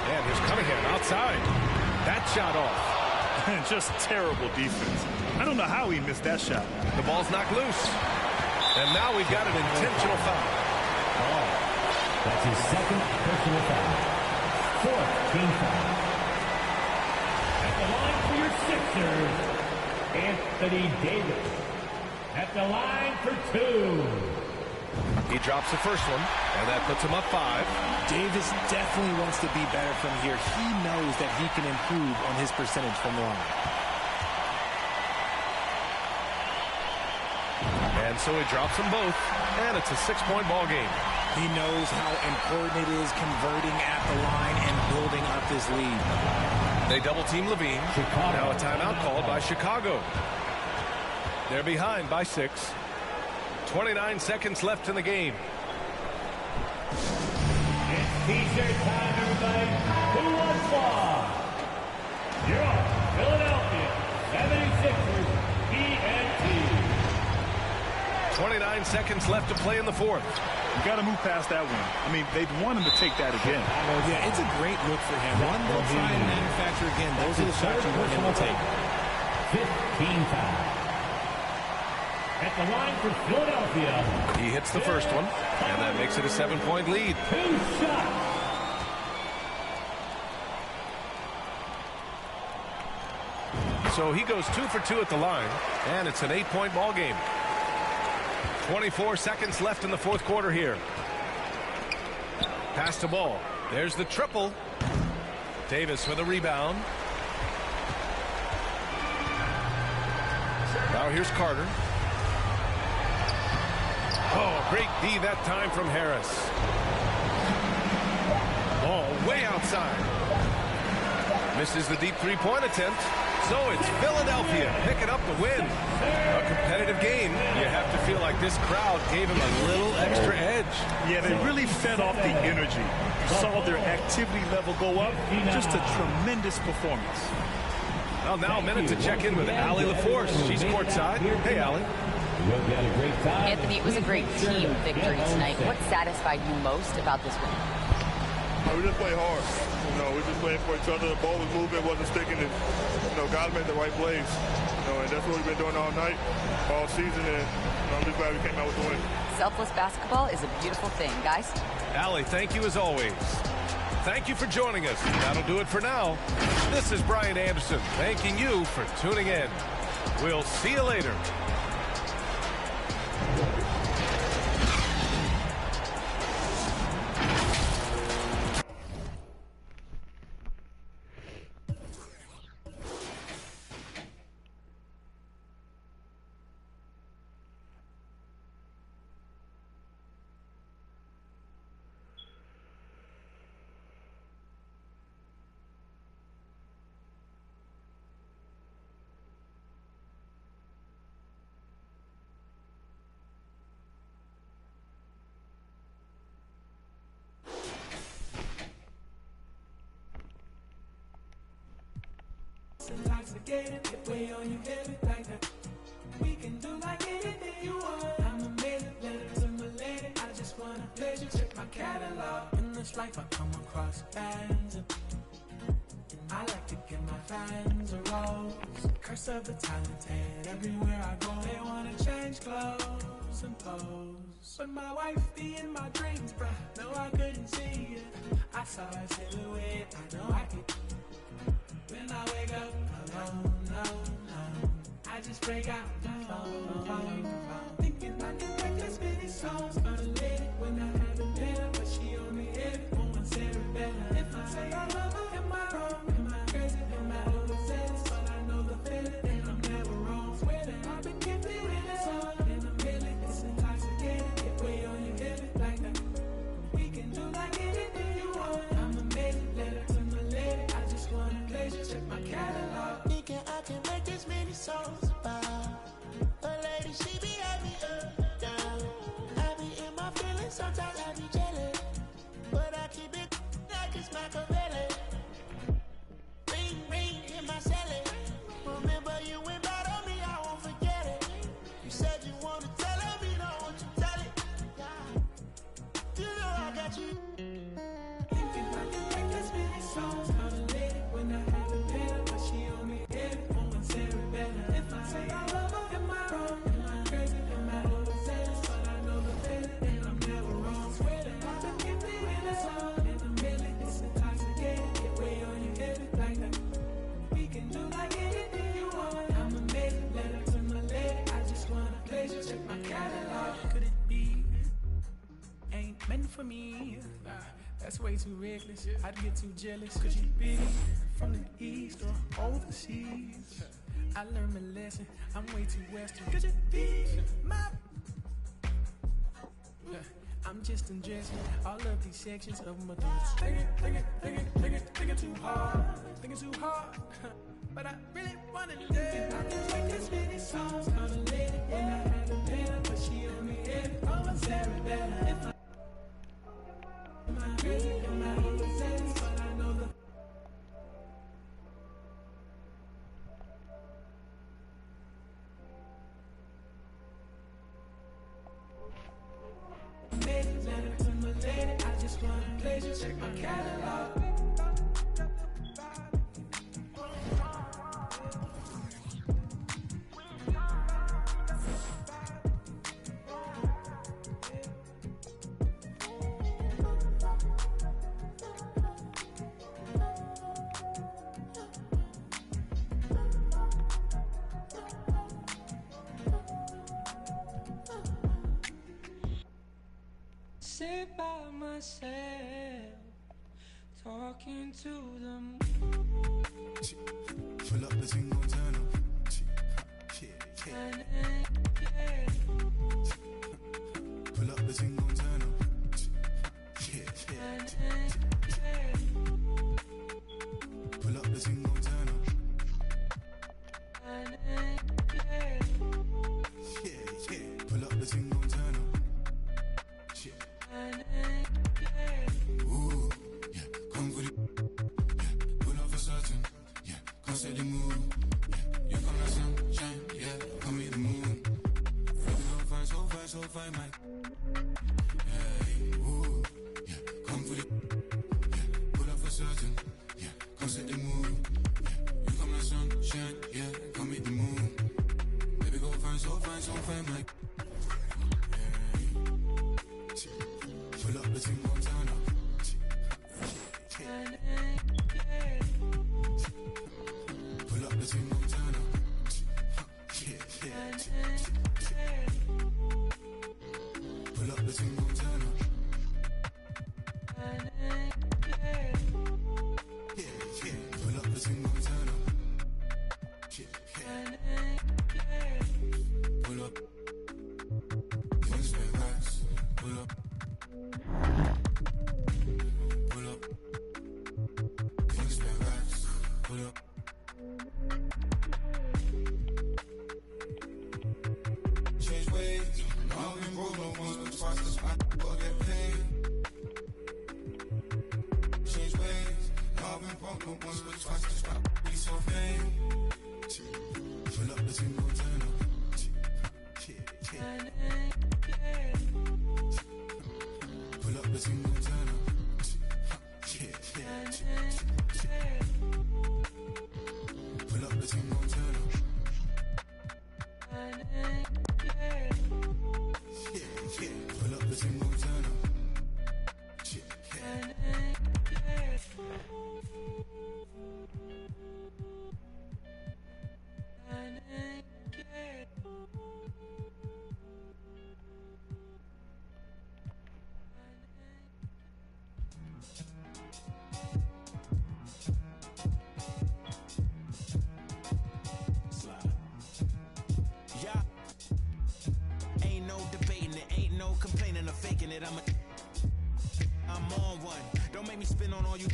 And here's Cunningham outside. That shot off. Just terrible defense. I don't know how he missed that shot. The ball's knocked loose. And now we've got an intentional foul. That's his second personal foul. Fourth team foul. At the line for your Sixers, Anthony Davis. At the line for 2. He drops the first one, and that puts him up 5. Davis definitely wants to be better from here. He knows that he can improve on his percentage from the line. And so he drops them both, and it's a 6-point ball game. He knows how important it is converting at the line and building up this lead. They double-team Lavine. Now a timeout called by Chicago. They're behind by 6. 29 seconds left in the game. It's T-shirt time, everybody. Who wants one? You're on Philadelphia 76ers TNT. 29 seconds left to play in the fourth. You got to move past that one. I mean, they'd want him to take that again. Yeah, it's a great look for him. One will try and manufacture again. Those are the shots you want him to take. 15 foul. At the line for Philadelphia. He hits the first one, and that makes it a 7-point lead. 2 shots. So he goes 2 for 2 at the line, and it's an 8-point ball game. 24 seconds left in the fourth quarter here. Pass the ball. There's the triple. Davis with a rebound. Now here's Carter. Oh, great D that time from Harris. Ball way outside. Misses the deep 3-point attempt. So it's Philadelphia picking up the win. A competitive game. You have to feel like this crowd gave him a little extra edge. Yeah, they really fed off the energy. You saw their activity level go up. Just a tremendous performance. Well, now a minute to check in with Allie LaForce. She's courtside. Hey, Allie. Anthony, it was a great team victory tonight. What satisfied you most about this win? We just play hard. We just playing for each other. The ball was moving, wasn't sticking, and guys made the right plays. And that's what we've been doing all night, all season, and I'm just glad we came out with the win. Selfless basketball is a beautiful thing, guys. Allie, thank you as always. Thank you for joining us. That'll do it for now. This is Brian Anderson thanking you for tuning in. We'll see you later. If we on you, baby, like that. We can do like anything you want. I'm amazing, letters in my lady. I just wanna pleasure, check my catalog. In this life, I come across fans, and I like to give my fans a rose. Curse of the talented. Everywhere I go, they wanna change clothes and pose. But my wife be in my dreams, bruh. No, I couldn't see you. I saw a silhouette, I know I can. When I wake up alone, I just break out my phone. Thinking I can make this many songs. Gonna let it when I haven't been her, but she only hit it for one cerebellum. If I say I love her, am I wrong? Am I crazy? Am I overzealous? But I know the feeling, and I'm never wrong. Swear that I've been gifted with a song in a million. It's intoxicating, get way on your head like that. We can do like anything you want. I'm amazing, letter to my lady. I just wanna pleasure, check my catalog. Thinking I can make this many songs about a lady, she be at me up, down. I be in my feelings, sometimes I be jealous, but I keep it like it's Machiavelli. Ring, ring, in my celly. Remember you went bad on me, I won't forget it. You said you want to tell her, me know what you tell it. You know I got you. Thinking I can make this many songs, gonna let it when I haven't been her, but she only hit it for one cerebellum. If I say I love her, am I wrong? Am I crazy? Am I overzealous? But I know the feeling, and I'm never wrong. Swear that I've been gifted with a song in a million. It's intoxicating, get way on your head like that. We can do like anything you want. I'm amazing, letter to my lady. I just want a pleasure, check my catalog. Could it be? Ain't meant for me. That's way too reckless. I'd get too jealous. Could you be from the east or overseas? I learned my lesson. I'm way too western. Could you be my? I'm just undressing all of these sections of my thoughts. Thinking too hard. Thinking too hard. But I really wanna do it. I can make this many songs. Gonna let it when I haven't been her, but she only hit it for one cerebellum. If I am I crazy? Am I overzealous? But I know the letter to my lady. I just want a pleasure, check my catalog. Sit by myself, talking to them. Pull up the thing, gon' turn up. Pull up the thing, gon' turn up. Pull up the thing, gon' turn up. Pull up the thing, gon' turn up. Ooh, yeah, come for the, yeah, pull up for certain, yeah, come set the mood, yeah, you come like sunshine, yeah, come meet the moon, baby, go so fine, Mike, hey, ooh, yeah, come for the, yeah, pull up for certain, yeah, come set the mood, yeah, you come like sunshine, yeah, come meet the moon, baby, go so fine, Mike. Pull up the thing, gon' turn up. Pull up the thing, gon' turn up. Pull up the thing, gon' turn up. Pull up the thing, gon' turn up. Pull up. Things back, pull up. Pull up. Things back, pull up. Change ways. I've been broke no once but twice. That's why I get paid. Change ways. I've been broke no once but twice. That's why I be so vain. Pull up the thing, gon' turn up. Pull up the thing, gon' turn up. Pull up the thing, gon' turn up. Pull making it, I'm on one. Don't make me spin on all you.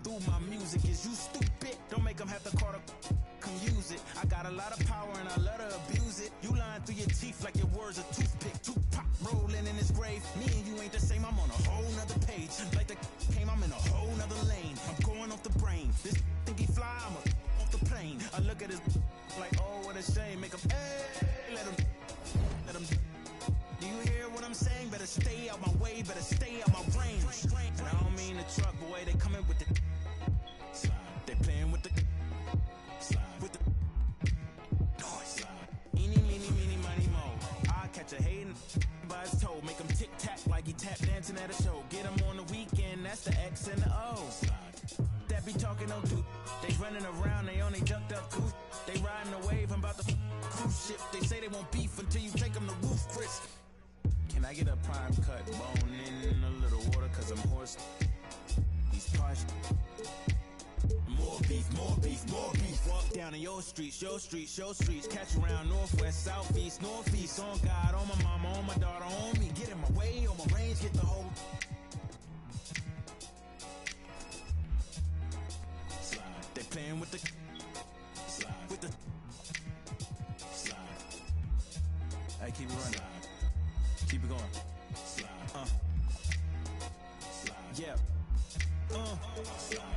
Through my music, is you stupid? Don't make them have to call come use it. I got a lot of power and I love to abuse it. You lying through your teeth like your words a toothpick. Tupac rolling in his grave. Me and you ain't the same. I'm on a whole nother page. Like the came, I'm in a whole nother lane. I'm going off the brain. This think he fly, I'm off the plane. I look at his like, oh, what a shame. Make him, hey, let him. Do you hear what I'm saying? Better stay out my way. Better stay out my range. And I don't mean the truck, boy. They coming with the. They playing with the. Eeny, meeny, meeny, money, mo. I catch a hatin' by his toe. Make him tic-tac like he tap dancing at a show. Get him on the weekend, that's the X and the O. That be talking no do. They running around, they only ducked up goose. They riding the wave, I'm about to cruise ship. They say they won't beef until you take them to roof, Chris. Can I get a prime cut, bone in a little water, cause I'm hoarse. These parts. More beef, more beef, more beef. Walk down in your streets, your streets, your streets. Catch around northwest, southeast, northeast. On God, on my mama, on my daughter, on me. Get in my way, on my range, get the whole. Slide. They playing with the. Slide. With the. Slide. Hey, keep it running. Slide. Keep it going. Slide. Slide. Yeah. Slide.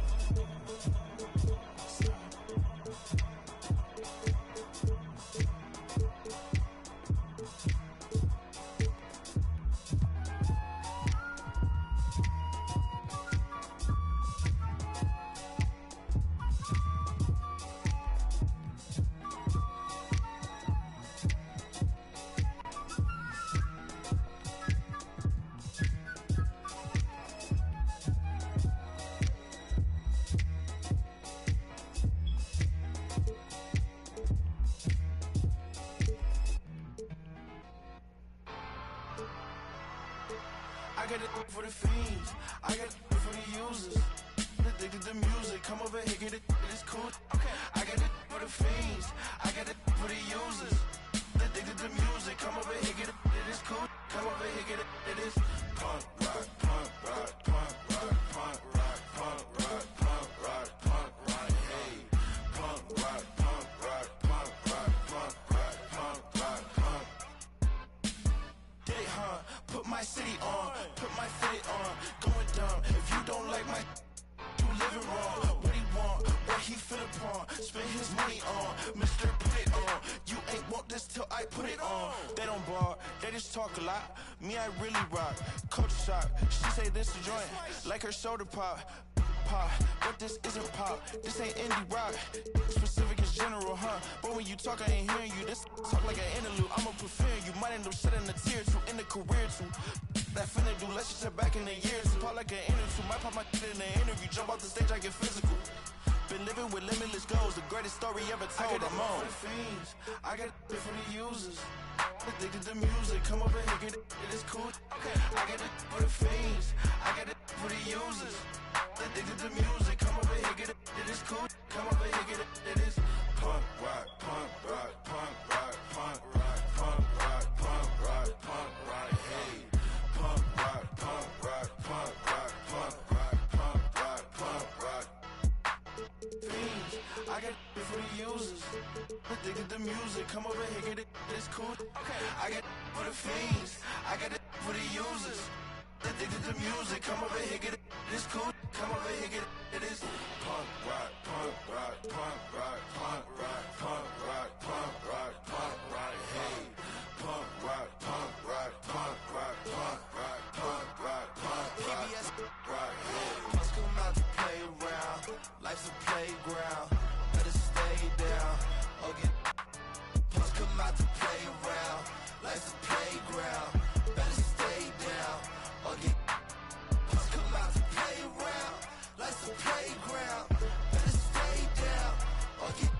I got it for the fiends, I got it for the users. Addicted to music, come over here, get it, it's cool. Okay, I got it for the fiends, I got it for the users. Addicted to music, come over here, get it, it's cool. Come over here, get it, it is punk rock, punk rock, punk rock, punk rock, punk rock, punk rock, punk rock, hey. Punk rock, punk rock, punk rock, punk rock, punk rock, punk. Did it, huh? Put my city on, put my fitted on, going dumb. If you don't like my, you living wrong. What he want, what he finna pawn, spend his money on, Mr. Put it on. You ain't want this till I put it on. They don't bar, they just talk a lot. Me, I really rock. Culture shock, she say this a joint, like her soda pop. Pop, but this isn't pop, this ain't indie rock. Specific is general, huh? But when you talk, I ain't hearing you. This talk like an interlude, I'ma prefer you. Might end up shedding a tear too, in the career too. That finna do, let's just check back in the years. Pop like an interview, might pop my shit in the interview. Jump off the stage, I get physical. Been living with limitless goals, the greatest story ever told. I'm on. For the fiends, I got it for the users. Addicted to music, come over here, get it, it is cool. Okay, I got it for the fiends, I got it for the users. Addicted to music, come over here, get it, it is cool. Come over here, get it, it is punk rock, punk rock, punk rock, punk rock, punk rock, punk rock, punk rock, hey. Punk rock, punk rock, punk rock, punk rock, punk rock, punk rock. Fiends, I got it for the users. Addicted to music, come over here, get it, it's cool. Okay, I got it for the fiends, I got it for the users. Addicted to music, come over here, get it, it's cool. Come over here, get it, it is punk rock, punk rock, punk rock, punk rock, punk rock, punk rock, punk rock, hey. Punk rock, punk rock, punk rock, punk rock, punk rock, punk rock, rock, hey. Must come out to play around, life's a playground, better stay down, or get. Must come out to play around, life's a playground, better stay down, or get. Must come out to play around, life's a playground, better stay down, or get.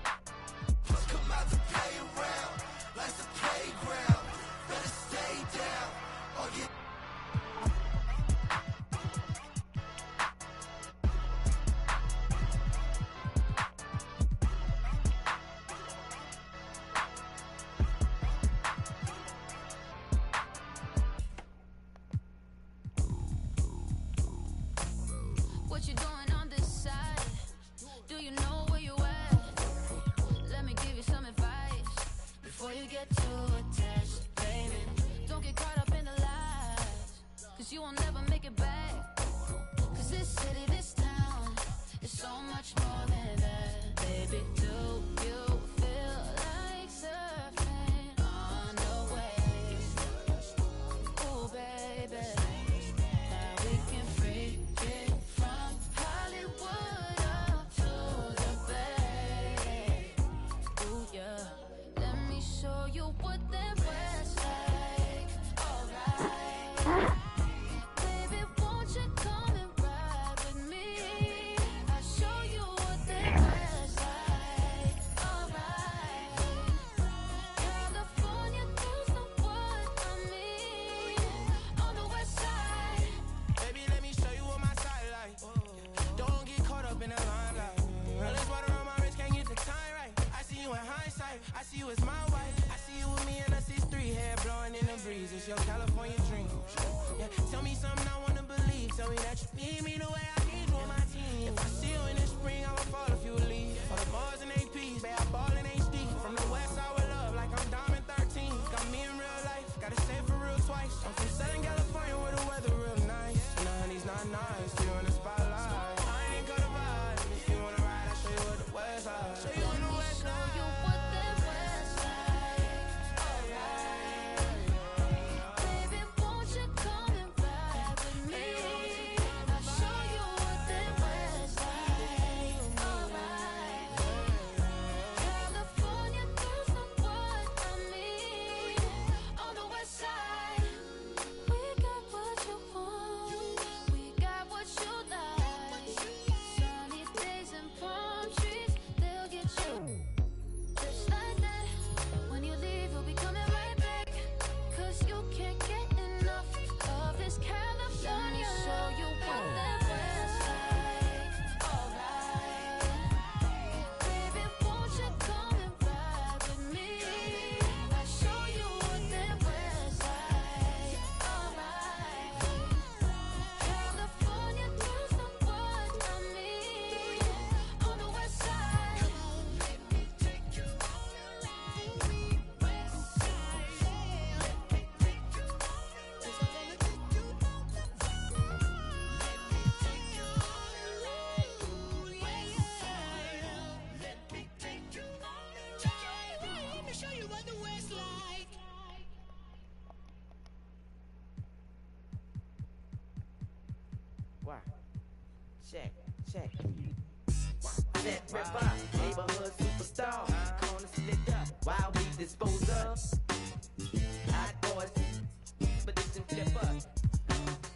get too attached, baby. Don't get caught up in the lies, cause you will never make it back. Cause this city, this town, is so much more than that. Baby, do you feel like surfing on the waves? Ooh, baby, now we can freak it from Hollywood up to the Bay. Ooh, yeah, let me show you what that West like. Alright, baby, won't you come and ride with me? I'll show you what that West like. Alright, California girls know what I mean. On the West side, Baby, let me show you what my side like. Don't get caught up in the limelight. All this water on my wrist, can't get the time right. I see you in hindsight, I see you as my wife. I see you with me in a 6'3", hair blowing in the breeze. It's your California dream. Yeah, tell me something I wanna believe. Tell me that you need me the way I need you on my team. If I see you in the spring, I will fall if you would leave. All the bars and APs, babe, I ball in HD. From the west side with love, like I'm Diamond 13. Got me in real life, gotta say for real twice. I'm from Southern California where the weather real nice. And the honey's not nice, you in the spotlight. I ain't gonna vibe. If you wanna ride, I'll show you what the west side. Show you what the west side. show you what that West like. Alright, baby, won't you come and ride with me? I'll show you what that West like. Alright, California girls know what I mean. On the West side, we got what you want, we got what you like. Sunny days and palm trees, they'll get you just like that. When you leave, we'll be coming right back, cause you can't get enough of this California. Let me show you what that West like. Alright, baby, won't you come and ride with me? I'll show you what that West like. Alright, California girls know what I mean. On the West side, let me take you on a ride. West side, let me take you on a ride. Just gonna take you on the ride. Let me take you on a ride. West side, let me take you on a ride. Let me show you what the West like. Why? Check. Set ripper, neighborhood superstar. Corner split up, while we dispose of. Hot boys, expedition flipper.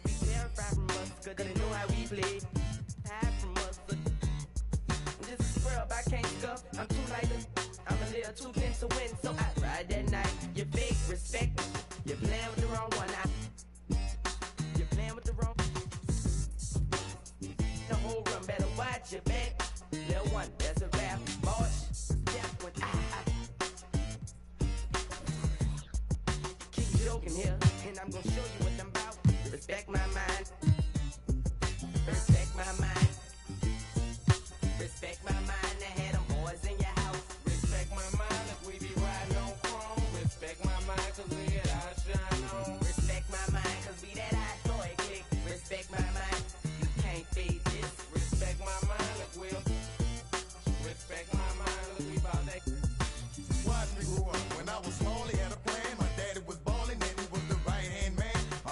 Be terrified from us, cause they know how we play. Hide from us, I'm just a scrub, I can't scuff. I'm too light, I'm a little too thin to win. So I ride that night, you fake respect. You're playing with the wrong one. You're playing with the wrong. The whole run better watch your back. Little one, that's a rap. March, step when keep joking here, and I'm gonna show you what I'm about. Respect my mind. Respect my mind. Respect my mind. I had them boys in your house. Respect my mind if we be riding on chrome. Respect my mind cause we get our shine on. Respect my mind, cause we that hot boy click. Respect my mind. You can't fade this. Respect my mind if we'll. Respect my mind cause we bout that. Watch me grow up. When I was small, he had a plan. My daddy was balling and he was the right-hand man. I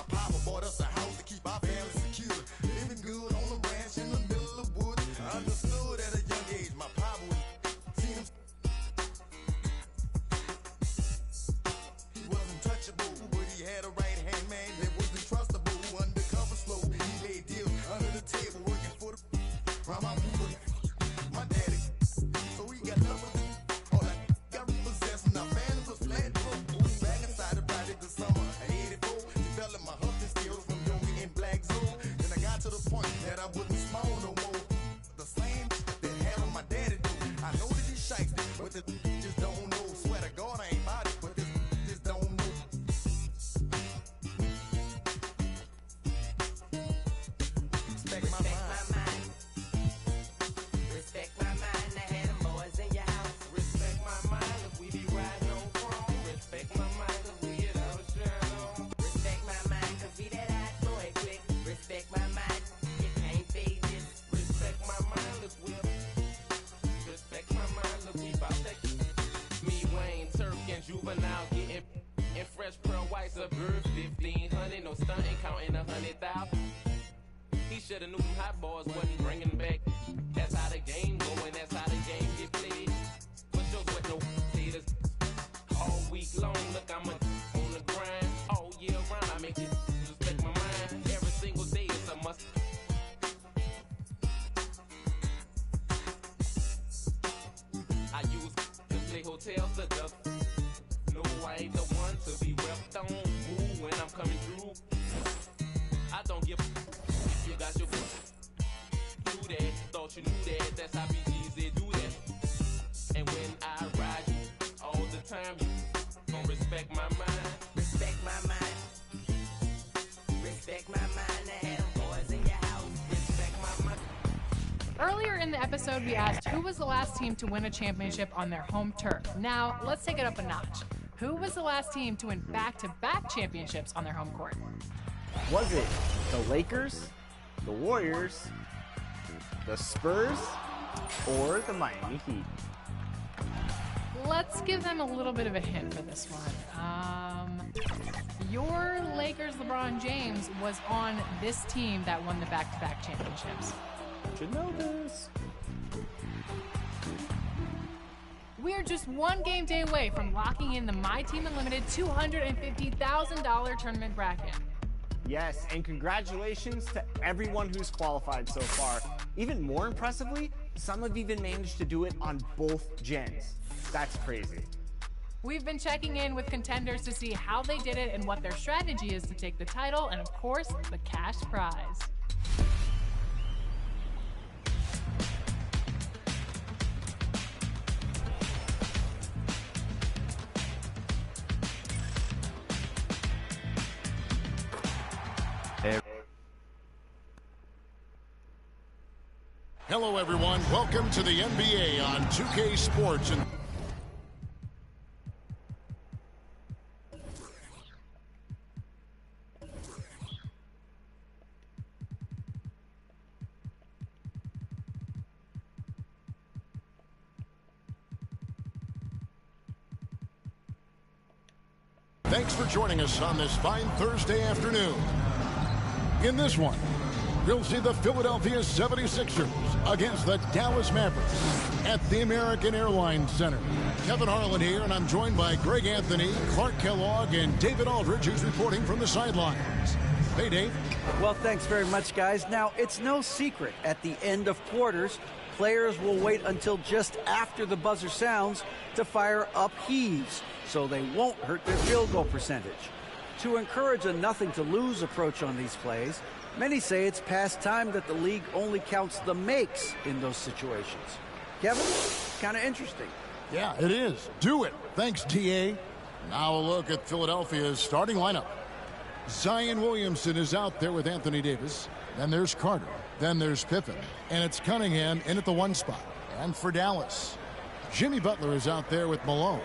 fresh pearl whites of birth, 1,500, no stunting, counting 100,000. He shoulda knew them hot boys wasn't bringing back. That's how the game going, that's how the game get played. For sure with no haters. All week long, look, I'm on the grind. All year round, I make it respect my mind. Every single day it's a must. I use to play hotels to duck. No, I ain't the one to be repped on. Move when I'm coming through. I don't give if you got your do that. Thought you knew that. That's how BGs they do that. And when I ride you all the time, you gon' respect my mind. Respect my mind. Respect my mind. I had them boys in your house. Respect my mind. Earlier in the episode, we asked who was the last team to win a championship on their home turf. Now, let's take it up a notch. Who was the last team to win back-to-back championships on their home court? Was it the Lakers, the Warriors, the Spurs, or the Miami Heat? Let's give them a little bit of a hint for this one. Your Lakers LeBron James was on this team that won the back-to-back championships. Should know this. We're just one game day away from locking in the My Team Unlimited $250,000 tournament bracket. Yes, and congratulations to everyone who's qualified so far. Even more impressively, some have even managed to do it on both gens. That's crazy. We've been checking in with contenders to see how they did it and what their strategy is to take the title and, of course, the cash prize. Hello, everyone. Welcome to the NBA on 2K Sports. Thanks for joining us on this fine Thursday afternoon. In this one, you'll see the Philadelphia 76ers against the Dallas Mavericks at the American Airlines Center. Kevin Harlan here, and I'm joined by Greg Anthony, Clark Kellogg, and David Aldridge, who's reporting from the sidelines. Hey, Dave. Well, thanks very much, guys. Now, it's no secret at the end of quarters, players will wait until just after the buzzer sounds to fire up heaves, so they won't hurt their field goal percentage. To encourage a nothing-to-lose approach on these plays, many say it's past time that the league only counts the makes in those situations. Kevin, kind of interesting. Yeah, it is. Do it. Thanks, TA. Now a look at Philadelphia's starting lineup. Zion Williamson is out there with Anthony Davis. Then there's Carter. Then there's Pippen. And it's Cunningham in at the 1 spot. And for Dallas, Jimmy Butler is out there with Malone.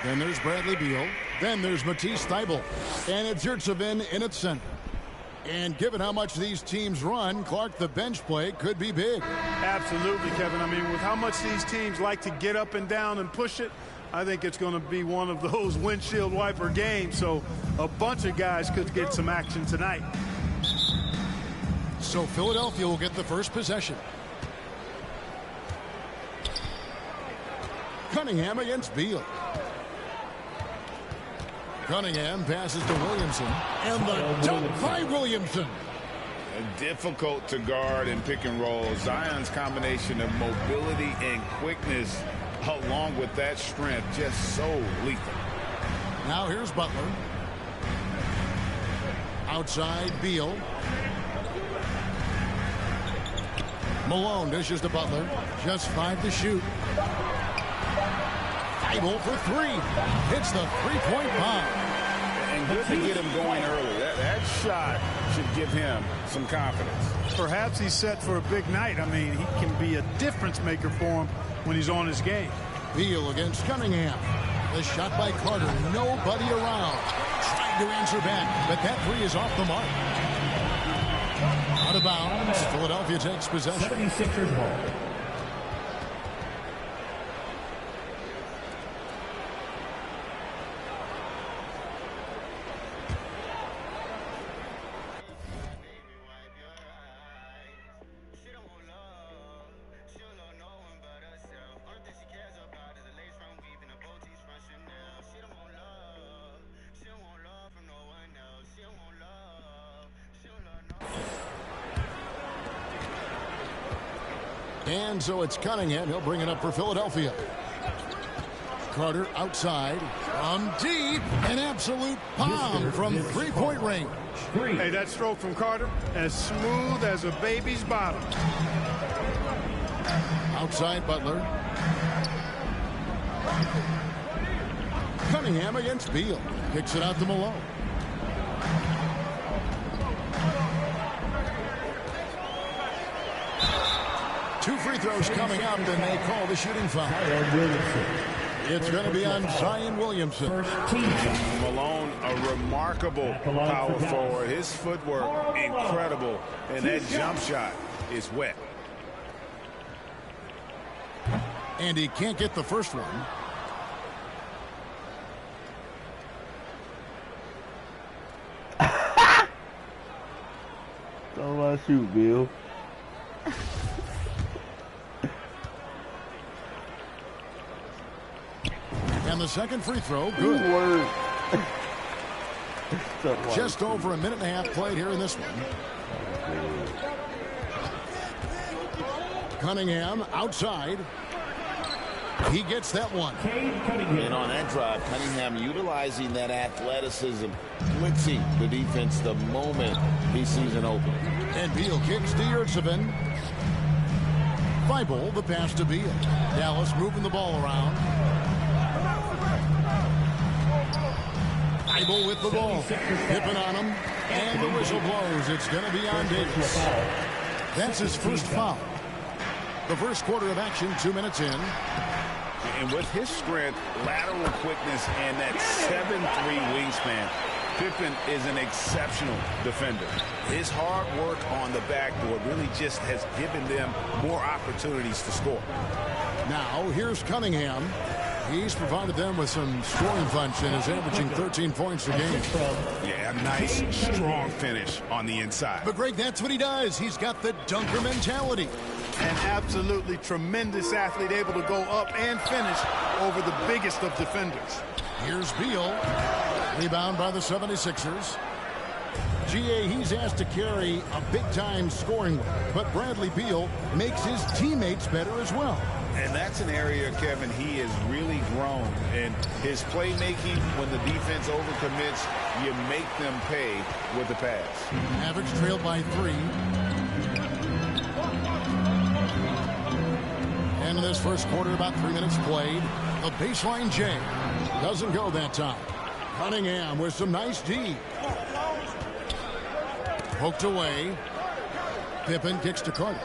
Then there's Bradley Beal. Then there's Matisse Thybulle. And it's Yurtseven in at center. And given how much these teams run, Clark, the bench play could be big. Absolutely, Kevin. I mean, with how much these teams like to get up and down and push it, I think it's going to be one of those windshield wiper games. So a bunch of guys could get some action tonight. So Philadelphia will get the first possession. Cunningham against Beal. Cunningham passes to Williamson, and the dunk by Williamson. Difficult to guard and pick and roll. Zion's combination of mobility and quickness, along with that strength, just so lethal. Now here's Butler. Outside, Beal. Malone dishes to Butler. Just 5 to shoot. Thybulle for 3. Hits the three-point bomb. And good to get him going early. That shot should give him some confidence. Perhaps he's set for a big night. I mean, he can be a difference maker for him when he's on his game. Beal against Cunningham. The shot by Carter. Nobody around. Trying to answer back, but that 3 is off the mark. Out of bounds. Philadelphia takes possession. 76ers ball. And so it's Cunningham. He'll bring it up for Philadelphia. Carter outside from deep. An absolute bomb from three-point range. Hey, that stroke from Carter, as smooth as a baby's bottom. Outside Butler. Cunningham against Beal. Kicks it out to Malone. Two free throws coming up, and they call the shooting foul. It's going to be on Zion Williamson. Malone, a remarkable power forward. His footwork, incredible. And that jump shot is wet. And he can't get the first one. Don't want to shoot, Bill. And the second free throw, good. Just over a minute and a half played here in this one. Cunningham outside. He gets that one. And on that drive, Cunningham utilizing that athleticism, blitzing the defense the moment he sees an open. And Beal kicks to Yurtsevin. Thibault, the pass to Beal. Dallas moving the ball around. Thibault with the ball. Pippen on him. And the whistle blows. It's going to be on Davis. That's his first foul. The first quarter of action, 2 minutes in. And with his strength, lateral quickness, and that 7'3" wingspan, Pippen is an exceptional defender. His hard work on the backboard really just has given them more opportunities to score. Now, here's Cunningham. He's provided them with some scoring punch and is averaging 13 points a game. Yeah, a nice, strong finish on the inside. But, Greg, that's what he does. He's got the dunker mentality. An absolutely tremendous athlete, able to go up and finish over the biggest of defenders. Here's Beal. Rebound by the 76ers. GA, he's asked to carry a big-time scoring role, but Bradley Beal makes his teammates better as well. And that's an area, Kevin, he has really grown. And his playmaking, when the defense overcommits, you make them pay with the pass. Mavericks trailed by 3. And in this first quarter, about 3 minutes played. A baseline J. Doesn't go that time. Cunningham with some nice D. Poked away. Pippen kicks to Carter.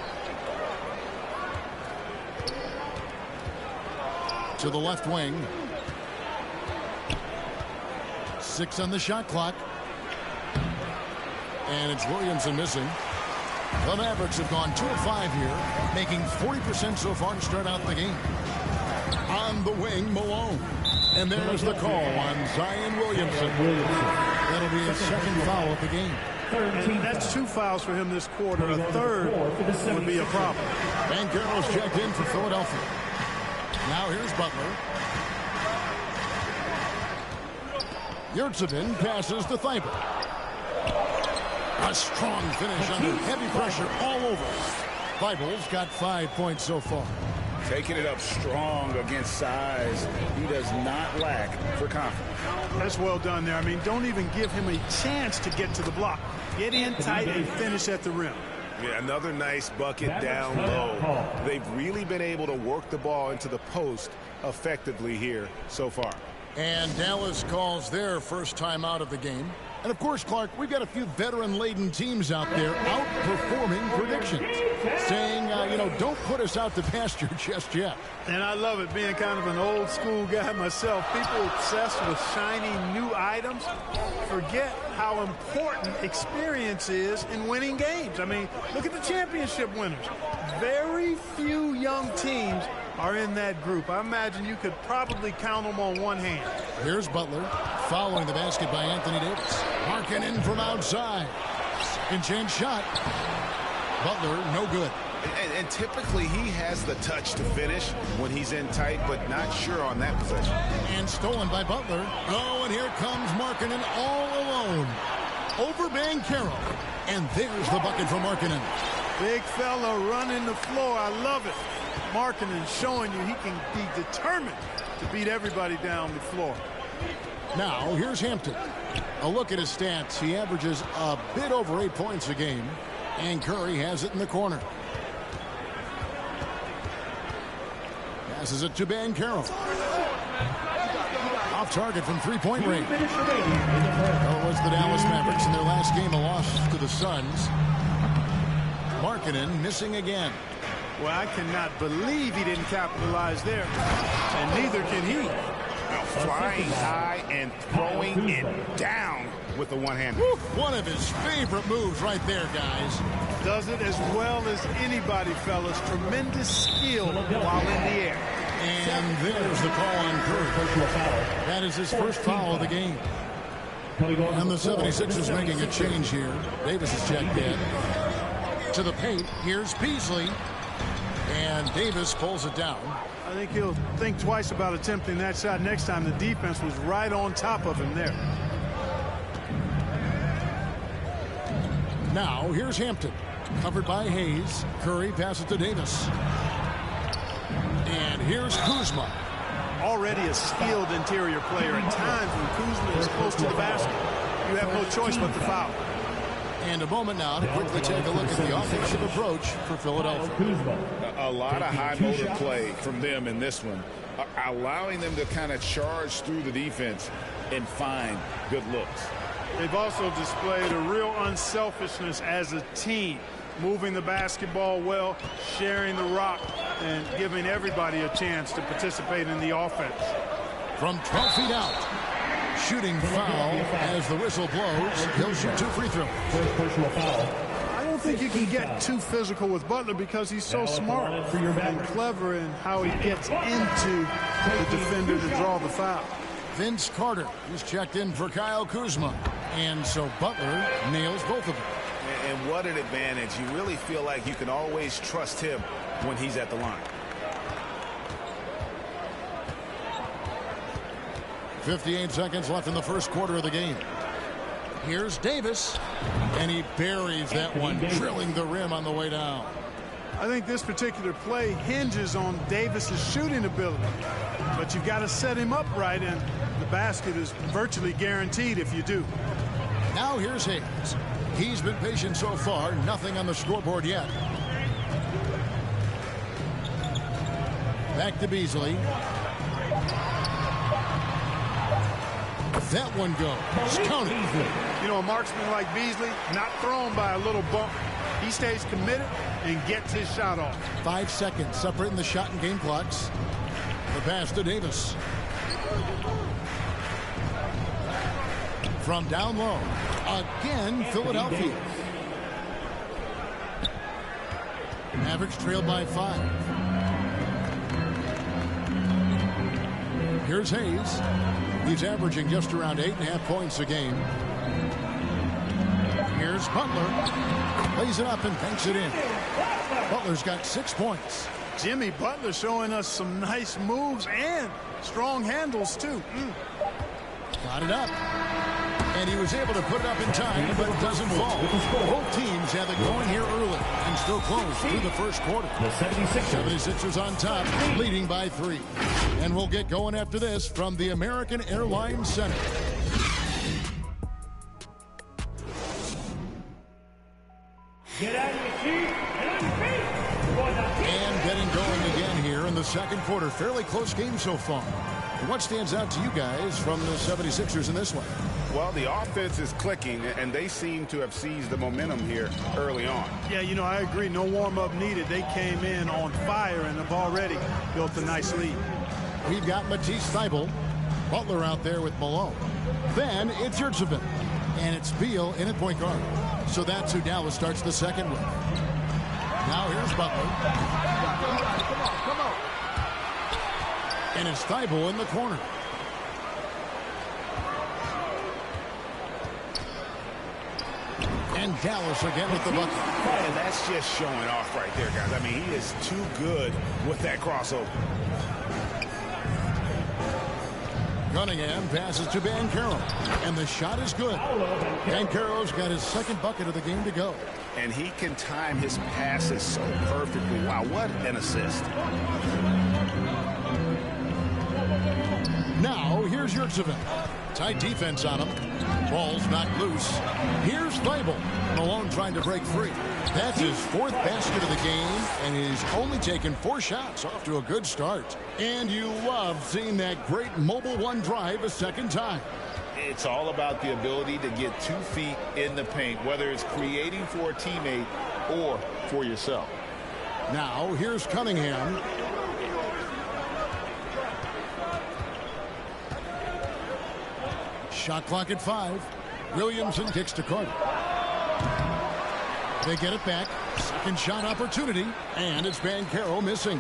To the left wing. 6 on the shot clock. And it's Williamson missing. The Mavericks have gone 2 of 5 here, making 40% so far to start out the game. On the wing, Malone. And there's the call on Zion Williamson. That'll be his second foul of the game. That's 2 fouls for him this quarter. A third would be a problem. Banchero's checked in for Philadelphia. Now here's Butler. Yurtsevin passes to Thibault. A strong finish under heavy pressure all over. Thibault's got 5 points so far. Taking it up strong against size. He does not lack for confidence. That's well done there. I mean, don't even give him a chance to get to the block. Get in tight and finish at the rim. Yeah, another nice bucket down low. They've really been able to work the ball into the post effectively here so far. And Dallas calls their first time out of the game. And, of course, Clark, we've got a few veteran-laden teams out there outperforming predictions, saying, don't put us out to pasture just yet. And I love it, being kind of an old-school guy myself. People obsessed with shiny new items forget how important experience is in winning games. I mean, look at the championship winners. Very few young teams are in that group. I imagine you could probably count them on one hand. Here's Butler following the basket by Anthony Davis. Marking in from outside. Second chance shot. Butler, no good. And typically he has the touch to finish when he's in tight, but not sure on that possession. And stolen by Butler. Oh, and here comes Markkanen all alone. Over Banchero. And there's the bucket for Markkanen. Big fella running the floor. I love it. Marking and showing you he can be determined to beat everybody down the floor. Now, here's Hampton. A look at his stats. He averages a bit over 8 points a game. And Curry has it in the corner. Passes it to Banchero. Off target from three-point range. Well, it was the Dallas Mavericks in their last game, a loss to the Suns. Markkanen missing again. Well, I cannot believe he didn't capitalize there. And neither can he. Now flying high and throwing it down with the one-hander. One of his favorite moves right there, guys. Does it as well as anybody, fellas. Tremendous skill while in the air. And there's the call on Curry. That is his first foul of the game. And the 76ers making a change here. Davis is checked in. To the paint. Here's Beasley. And Davis pulls it down. I think he'll think twice about attempting that shot next time. The defense was right on top of him there. Now, here's Hampton. Covered by Hayes. Curry passes to Davis. And here's Kuzma. Already a skilled interior player. At times when Kuzma is close to the basket, you have no choice but to foul. And a moment now to quickly take a look at the offensive approach for Philadelphia. A lot of high motor play from them in this one, allowing them to kind of charge through the defense and find good looks. They've also displayed a real unselfishness as a team, moving the basketball well, sharing the rock, and giving everybody a chance to participate in the offense. From 12 feet out. Shooting foul as the whistle blows. He'll shoot 2 free throws. First personal foul. I don't think you can get too physical with Butler because he's so smart and clever in how he gets into the defender to draw the foul. Vince Carter is checked in for Kyle Kuzma. And so Butler nails both of them. And what an advantage. You really feel like you can always trust him when he's at the line. 58 seconds left in the first quarter of the game. Here's Davis, and he buries that one, drilling the rim on the way down. I think this particular play hinges on Davis's shooting ability, but you've got to set him up right, and the basket is virtually guaranteed if you do. Now here's Hayes. He's been patient so far, nothing on the scoreboard yet. Back to Beasley. That one goes. Counted. You know, a marksman like Beasley, not thrown by a little bump. He stays committed and gets his shot off. 5 seconds separating the shot and game clocks. The pass to Davis. From down low. Again, Philadelphia. Mavericks trailed by 5. Here's Hayes. He's averaging just around 8.5 points a game. Here's Butler. Plays it up and banks it in. Butler's got 6 points. Jimmy Butler showing us some nice moves and strong handles, too. Got it up. And he was able to put it up in time, but it doesn't fall. Both teams have it going here early and still close through the first quarter. The 76ers on top, leading by 3. And we'll get going after this from the American Airlines Center. Get out of your seat and on your feet. And getting going again here in the second quarter. Fairly close game so far. What stands out to you guys from the 76ers in this one? Well, the offense is clicking, and they seem to have seized the momentum here early on. Yeah, you know, I agree. No warm-up needed. They came in on fire and have already built a nice lead. We've got Matisse Thybulle, Butler out there with Malone. Then it's Yurtseven, and it's Beal in at point guard. So that's who Dallas starts the second with. Now here's Butler. Come on. And it's Thybulle in the corner. And Dallas again with the bucket. And that's just showing off right there, guys. I mean, he is too good with that crossover. Cunningham passes to Banchero, and the shot is good. Banchero's got his second bucket of the game to go. And he can time his passes so perfectly. Wow, what an assist. Now, here's Yurtseven. Tight defense on him. Ball's knocked loose. Here's Thibault. Malone trying to break free. That's his fourth basket of the game, and he's only taken 4 shots. Off to a good start. And you love seeing that great mobile one drive a second time. It's all about the ability to get 2 feet in the paint, whether it's creating for a teammate or for yourself. Now, here's Cunningham. Shot clock at 5. Williamson kicks to Carter. They get it back. Second shot opportunity. And it's Banchero missing.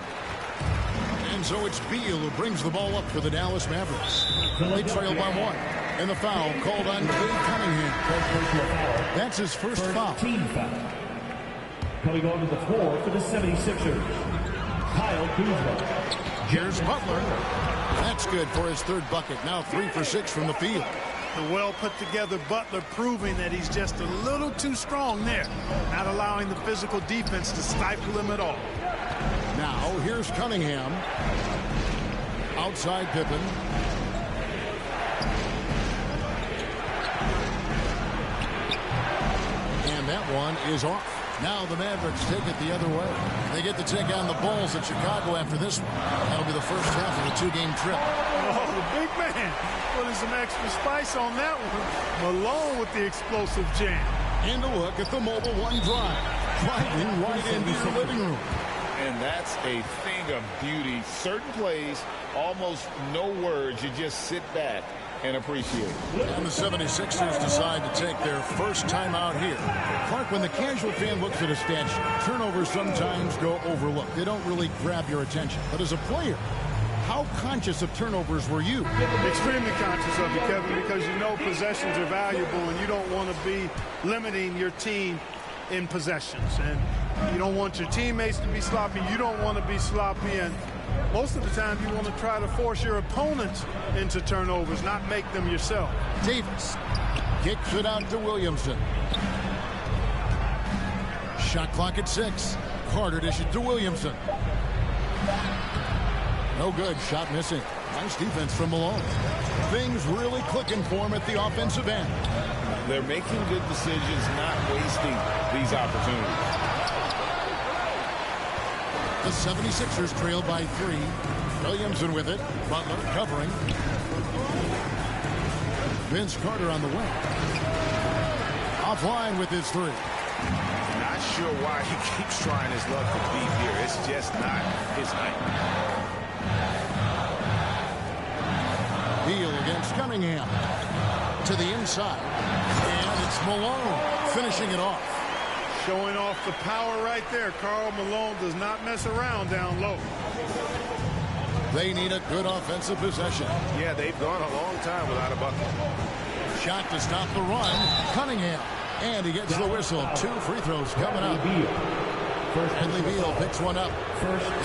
And so it's Beal who brings the ball up for the Dallas Mavericks. They trail by 1. And the foul called on Cade Cunningham. That's his first foul. Team foul. Coming onto the floor for the 76ers, Kyle Kuzma. Here's Butler. That's good for his third bucket. Now 3 for 6 from the field. The well put together Butler proving that he's just a little too strong there. Not allowing the physical defense to stifle him at all. Now here's Cunningham. Outside Pippen. And that one is off. Now the Mavericks take it the other way. They get to take on the Bulls at Chicago after this one. That'll be the first half of a 2-game trip. Oh, the big man putting some extra spice on that one. Malone with the explosive jam. And a look at the mobile one drive. Driving right into your living room. And that's a thing of beauty. Certain plays, almost no words. You just sit back and appreciate. And the 76ers decide to take their first time out here. Clark, when the casual fan looks at a stat sheet, turnovers sometimes go overlooked. They don't really grab your attention. But as a player, how conscious of turnovers were you? Extremely conscious of it, Kevin, because you know possessions are valuable and you don't want to be limiting your team in possessions. And you don't want your teammates to be sloppy. You don't want to be sloppy. And most of the time you want to try to force your opponents into turnovers, not make them yourself. Davis kicks it out to Williamson. Shot clock at 6. Carter dishes to Williamson. No good. Shot missing. Nice defense from Malone. Things really clicking for him at the offensive end. They're making good decisions, not wasting these opportunities. The 76ers trail by 3. Williamson with it. Butler covering. Vince Carter on the wing. Offline with his 3. Not sure why he keeps trying his luck to beat here. It's just not his night. Beal against Cunningham. To the inside. And it's Malone finishing it off. Showing off the power right there. Karl Malone does not mess around down low. They need a good offensive possession. Yeah, they've gone a long time without a bucket. Shot to stop the run. Cunningham. And he gets the whistle. 2 free throws coming up. Bradley Beal picks one up.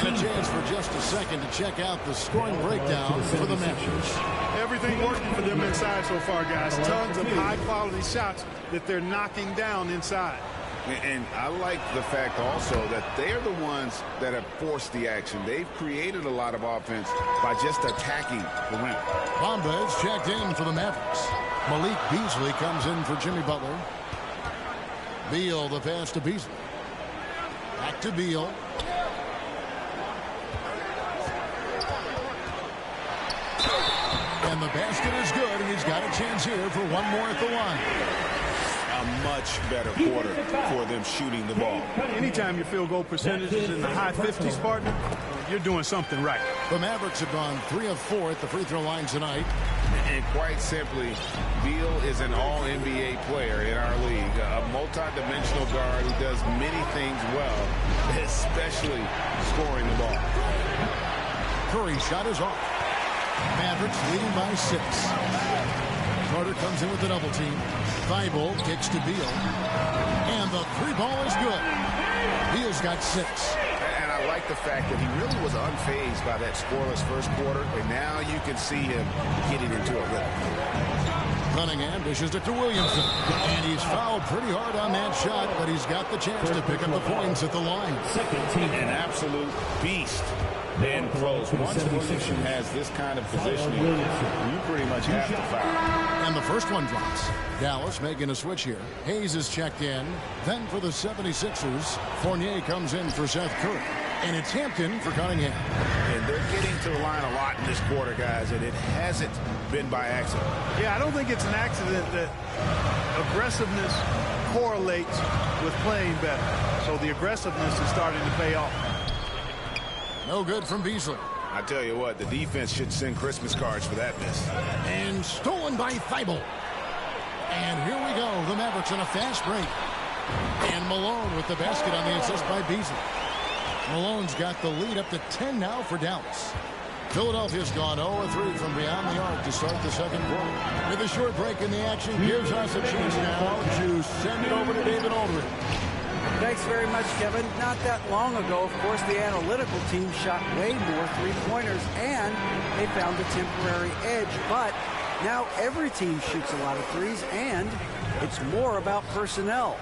And a chance for just a second to check out the scoring breakdown for the Mavericks. Everything working for them inside so far, guys. Tons of high-quality shots that they're knocking down inside. And I like the fact also that they're the ones that have forced the action. They've created a lot of offense by just attacking the rim. Bamba is checked in for the Mavericks. Malik Beasley comes in for Jimmy Butler. Beal the pass to Beasley. Back to Beal. And the basket is good, and he's got a chance here for one more at the line. A much better quarter for them shooting the ball. Anytime your field goal percentage is in the high 50s, partner, you're doing something right. The Mavericks have gone 3 of 4 at the free throw line tonight. And quite simply, Beal is an all-NBA player in our league, a multi-dimensional guard who does many things well, especially scoring the ball. Curry's shot is off. Mavericks leading by 6. Carter comes in with the double team. Thibault kicks to Beal. And the 3 ball is good. Beal's got 6. And I I like the fact that he really was unfazed by that scoreless first quarter, and now you can see him getting into a rhythm. Cunningham dishes it to Williamson, and he's fouled pretty hard on that shot, but he's got the chance to pick up the points at the line. An absolute beast. And close. Once Williamson has this kind of positioning, you pretty much have to foul. And the first one drops. Dallas making a switch here. Hayes is checked in. Then for the 76ers, Fournier comes in for Seth Curry. And it's Hampton for Cunningham. And they're getting to the line a lot in this quarter, guys, and it hasn't been by accident. Yeah, I don't think it's an accident that aggressiveness correlates with playing better. So the aggressiveness is starting to pay off. No good from Beasley. I tell you what, the defense should send Christmas cards for that miss. And stolen by Thibault. And here we go. The Mavericks in a fast break. And Malone with the basket on the assist by Beasley. Malone's got the lead up to 10 now for Dallas. Philadelphia's gone 0-3 from beyond the arc to start the second quarter. With a short break in the action, gives us a chance now to send it over to David Aldridge. Thanks very much, Kevin. Not that long ago, of course, the analytical team shot way more three-pointers, and they found a temporary edge. But now every team shoots a lot of threes, and it's more about personnel.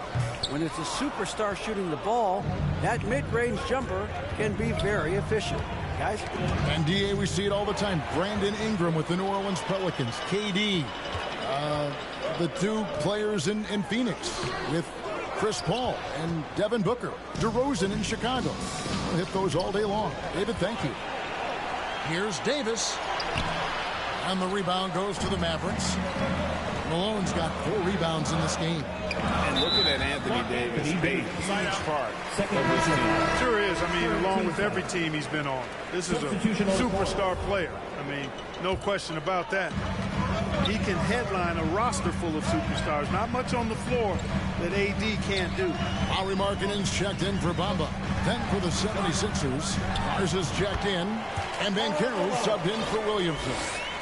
When it's a superstar shooting the ball, that mid-range jumper can be very efficient. Guys? And, D.A., we see it all the time. Brandon Ingram with the New Orleans Pelicans. KD, the two players in Phoenix with Chris Paul and Devin Booker. DeRozan in Chicago. We'll hit those all day long. David, thank you. Here's Davis. And the rebound goes to the Mavericks. Malone's got 4 rebounds in this game. And looking at Anthony Davis, a huge part of this team. Sure is. I mean, along with every team he's been on. This is a superstar player. I mean, no question about that. He can headline a roster full of superstars. Not much on the floor that AD can't do. Lauri Markkanen's checked in for Bamba. Then for the 76ers, Mars is checked in. And Banchero subbed in for Williamson.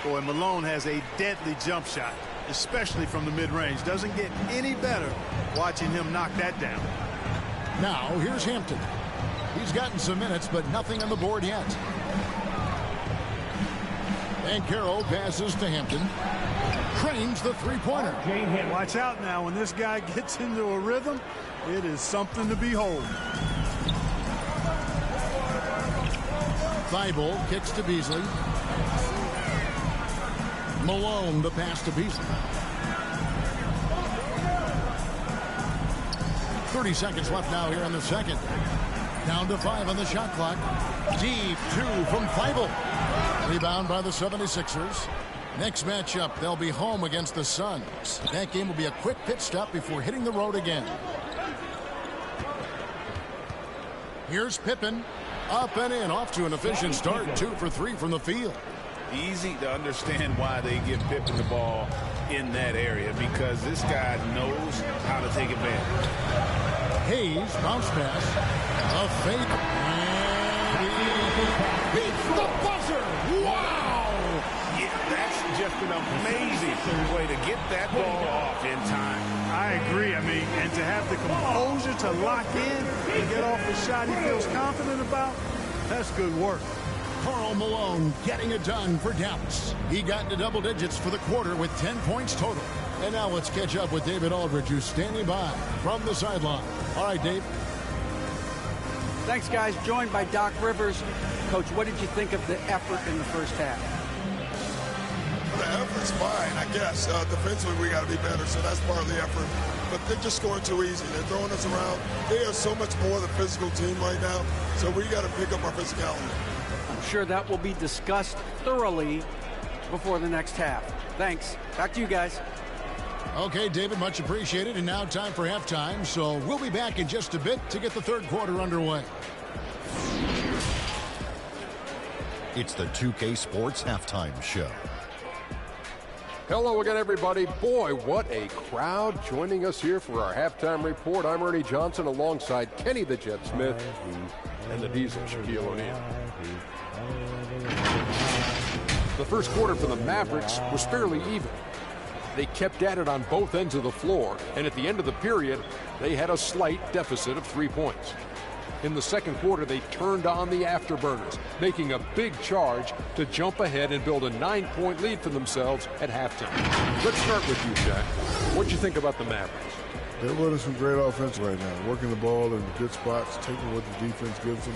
Boy, Malone has a deadly jump shot, especially from the mid-range. Doesn't get any better watching him knock that down. Now, here's Hampton. He's gotten some minutes, but nothing on the board yet. Banchero passes to Hampton. Cranes the three-pointer. Watch out now. When this guy gets into a rhythm, it is something to behold. Thibault kicks to Beasley. Malone, the pass to Beasley. 30 seconds left now here in the second. Down to 5 on the shot clock. Deep 2 from Thibault. Rebound by the 76ers. Next matchup, they'll be home against the Suns. That game will be a quick pit stop before hitting the road again. Here's Pippen. Up and in, off to an efficient start. 2 for 3 from the field. Easy to understand why they give Pippen the ball in that area, because this guy knows how to take advantage. Hayes, bounce pass. A fake. And he beats the buzzer. Wow! Yeah, that's just an amazing way to get that ball off in time. I agree. I mean, and to have the composure to lock in and get off a shot he feels confident about, that's good work. Karl Malone getting it done for Dallas. He got into double digits for the quarter with 10 points total. And now let's catch up with David Aldridge, who's standing by from the sideline. All right, Dave. Thanks, guys. Joined by Doc Rivers. Coach, what did you think of the effort in the first half? The effort's fine, I guess. Defensively, we got to be better, so that's part of the effort. But they're just scoring too easy. They're throwing us around. They are so much more the physical team right now, so we got to pick up our physicality. I'm sure that will be discussed thoroughly before the next half. Thanks. Back to you guys. Okay, David, much appreciated. And now time for halftime. So we'll be back in just a bit to get the third quarter underway. It's the 2K Sports Halftime Show. Hello again, everybody. Boy, what a crowd joining us here for our halftime report. I'm Ernie Johnson alongside Kenny the Jet Smith and the Diesel Shaquille O'Neal. The first quarter for the Mavericks was fairly even. They kept at it on both ends of the floor, and at the end of the period, they had a slight deficit of 3 points. In the second quarter, they turned on the afterburners, making a big charge to jump ahead and build a 9-point lead for themselves at halftime. Let's start with you, Jack. What'd you think about the Mavericks? They're running some great offense right now, working the ball in the good spots, taking what the defense gives them,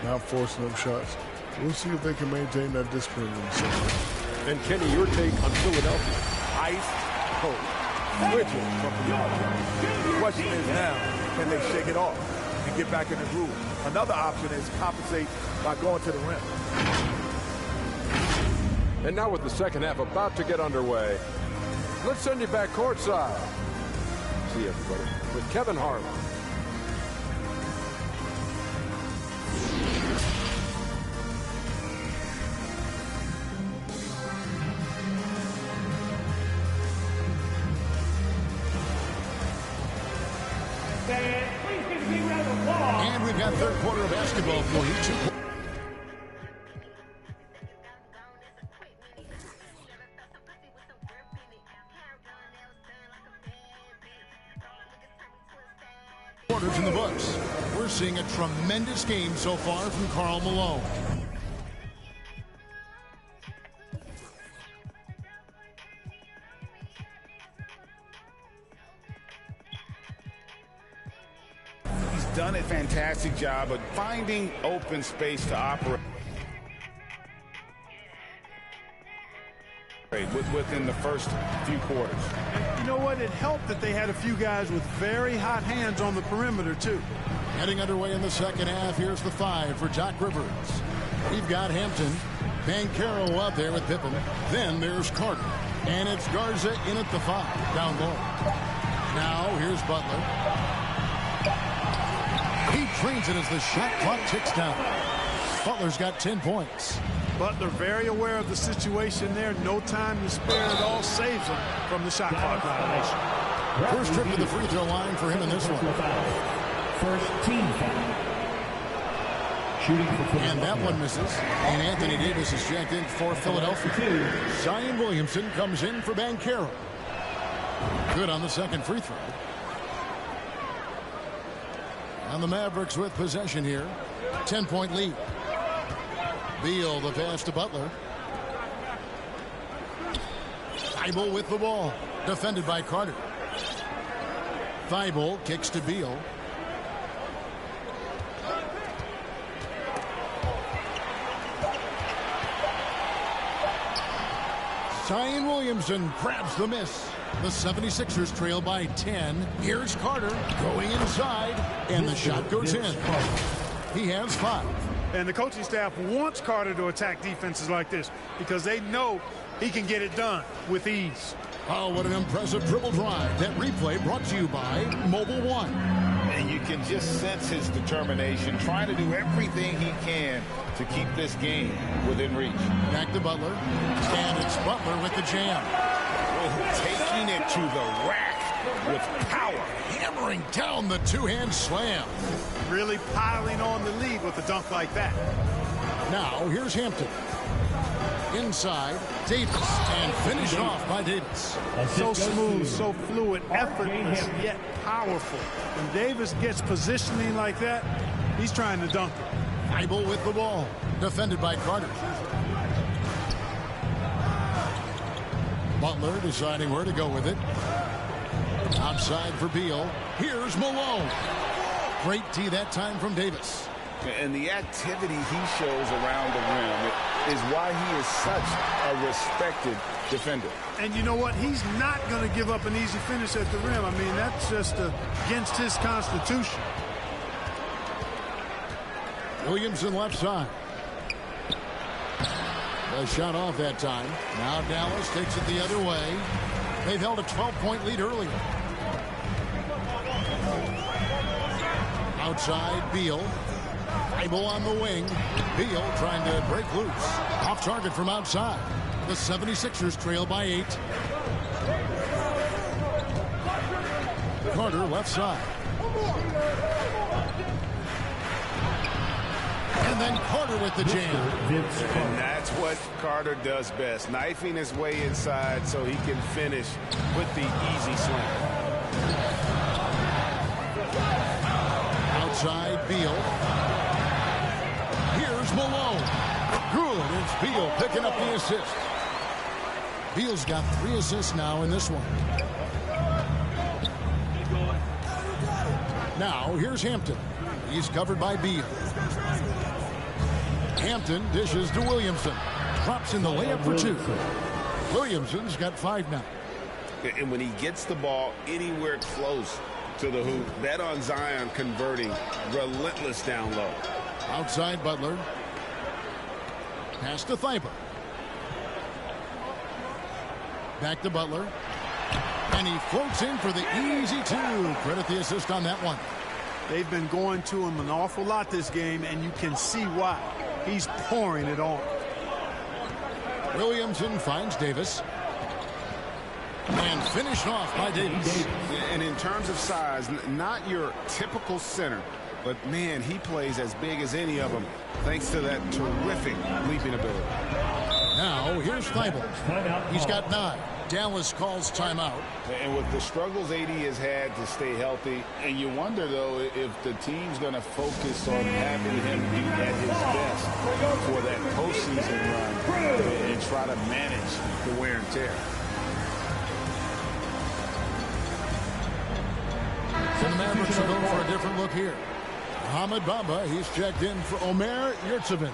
not forcing them shots. We'll see if they can maintain that discipline in the second half. And Kenny, your take on Philadelphia? Ice cold. Frigid from beyond. The question is now, can they shake it off and get back in the groove? Another option is compensate by going to the rim. And now with the second half about to get underway, let's send you back courtside. See everybody with Kevin Harlan. And we've got third quarter of basketball for you. Quarters in the books. We're seeing a tremendous game so far from Karl Malone. Done a fantastic job of finding open space to operate within the first few quarters. And you know what? It helped that they had a few guys with very hot hands on the perimeter, too. Heading underway in the second half, here's the 5 for Doc Rivers. We've got Hampton, Banchero out there with Pippen. Then there's Carter. And it's Garza in at the 5, down low. Now here's Butler. He trains it as the shot clock ticks down. Butler's got 10 points. Butler very aware of the situation there. No time to spare at all. Saves him from the shot clock violation. First trip to the free throw line for him in this one. First team foul. Shooting for and that one misses. And Anthony Davis is jacked in for Philadelphia. Zion Williamson comes in for Banchero. Good on the second free throw. And the Mavericks with possession here. 10-point lead. Beal the pass to Butler. Thibault with the ball. Defended by Carter. Thibault kicks to Beal. Zion Williamson grabs the miss. The 76ers trail by 10. Here's Carter going inside, and the shot goes in. He has 5. And the coaching staff wants Carter to attack defenses like this because they know he can get it done with ease. Oh, what an impressive dribble drive. That replay brought to you by Mobile One. And you can just sense his determination, trying to do everything he can to keep this game within reach. Back to Butler. And it's Butler with the jam. Taking it to the rack with power. Hammering down the two-hand slam. Really piling on the lead with a dunk like that. Now, here's Hampton. Inside, Davis, and finished off by Davis. So smooth, so fluid, effortless, yet powerful. When Davis gets positioning like that, he's trying to dunk it. Thibault with the ball, defended by Carter. Butler deciding where to go with it. Outside for Beal. Here's Malone. Great tee that time from Davis. And the activity he shows around the rim is why he is such a respected defender. And you know what? He's not going to give up an easy finish at the rim. I mean, that's just against his constitution. Williamson left side. The shot off that time. Now Dallas takes it the other way. They've held a 12-point lead earlier. Outside, Beal. Thibault on the wing. Beal trying to break loose. Off target from outside. The 76ers trail by 8. Carter left side. And then Carter with the jam. And that's what Carter does best. Knifing his way inside so he can finish with the easy slam. Outside, Beal. Here's Malone. Good. It's Beal picking up the assist. Beal's got 3 assists now in this one. Now, here's Hampton. He's covered by Beal. Hampton dishes to Williamson. Drops in the layup for 2. Williamson's got 5 now. And when he gets the ball anywhere close to the hoop, bet on Zion converting, relentless down low. Outside Butler. Pass to Thibault. Back to Butler. And he floats in for the easy 2. Credit the assist on that one. They've been going to him an awful lot this game, and you can see why. He's pouring it on. Williamson finds Davis. And finished off by Davis. And in terms of size, not your typical center, but man, he plays as big as any of them thanks to that terrific leaping ability. Now, here's Thibault. He's got 9. Dallas calls timeout. And with the struggles AD has had to stay healthy, and you wonder, though, if the team's going to focus on having him be at his best for that postseason run and try to manage the wear and tear. So the Mavericks are going for a different look here. Mohamed Bamba, he's checked in for Omer Yurtseven.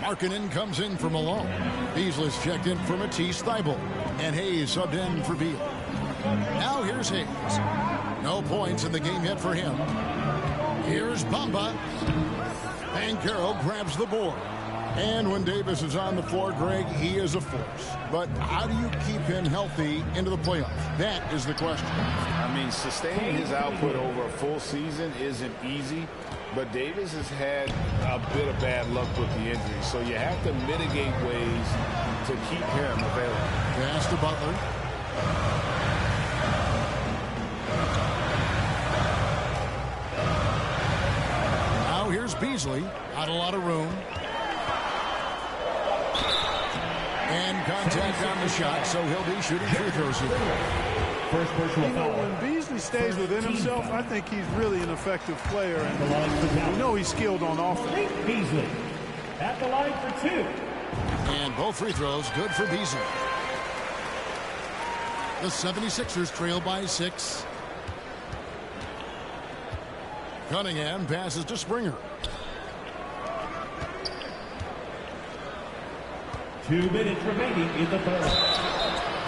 Markkanen comes in for Malone. Beasley's checked in for Matisse Thybulle. And Hayes subbed in for Beal. Now here's Hayes. No points in the game yet for him. Here's Bamba. Banchero grabs the board. And when Davis is on the floor, Greg, he is a force. But how do you keep him healthy into the playoffs? That is the question. I mean, sustaining his output over a full season isn't easy, but Davis has had a bit of bad luck with the injury, so you have to mitigate ways to keep him available. Pass to Butler. Now here's Beasley. Not a lot of room. And contact on the shot, so he'll be shooting free throws here. First personal foul. When Beasley stays within himself, I think he's really an effective player, and we know he's skilled on offense. Beasley at the line for 2. And both free throws good for Beasley. The 76ers trail by 6. Cunningham passes to Springer. 2 minutes remaining in the third.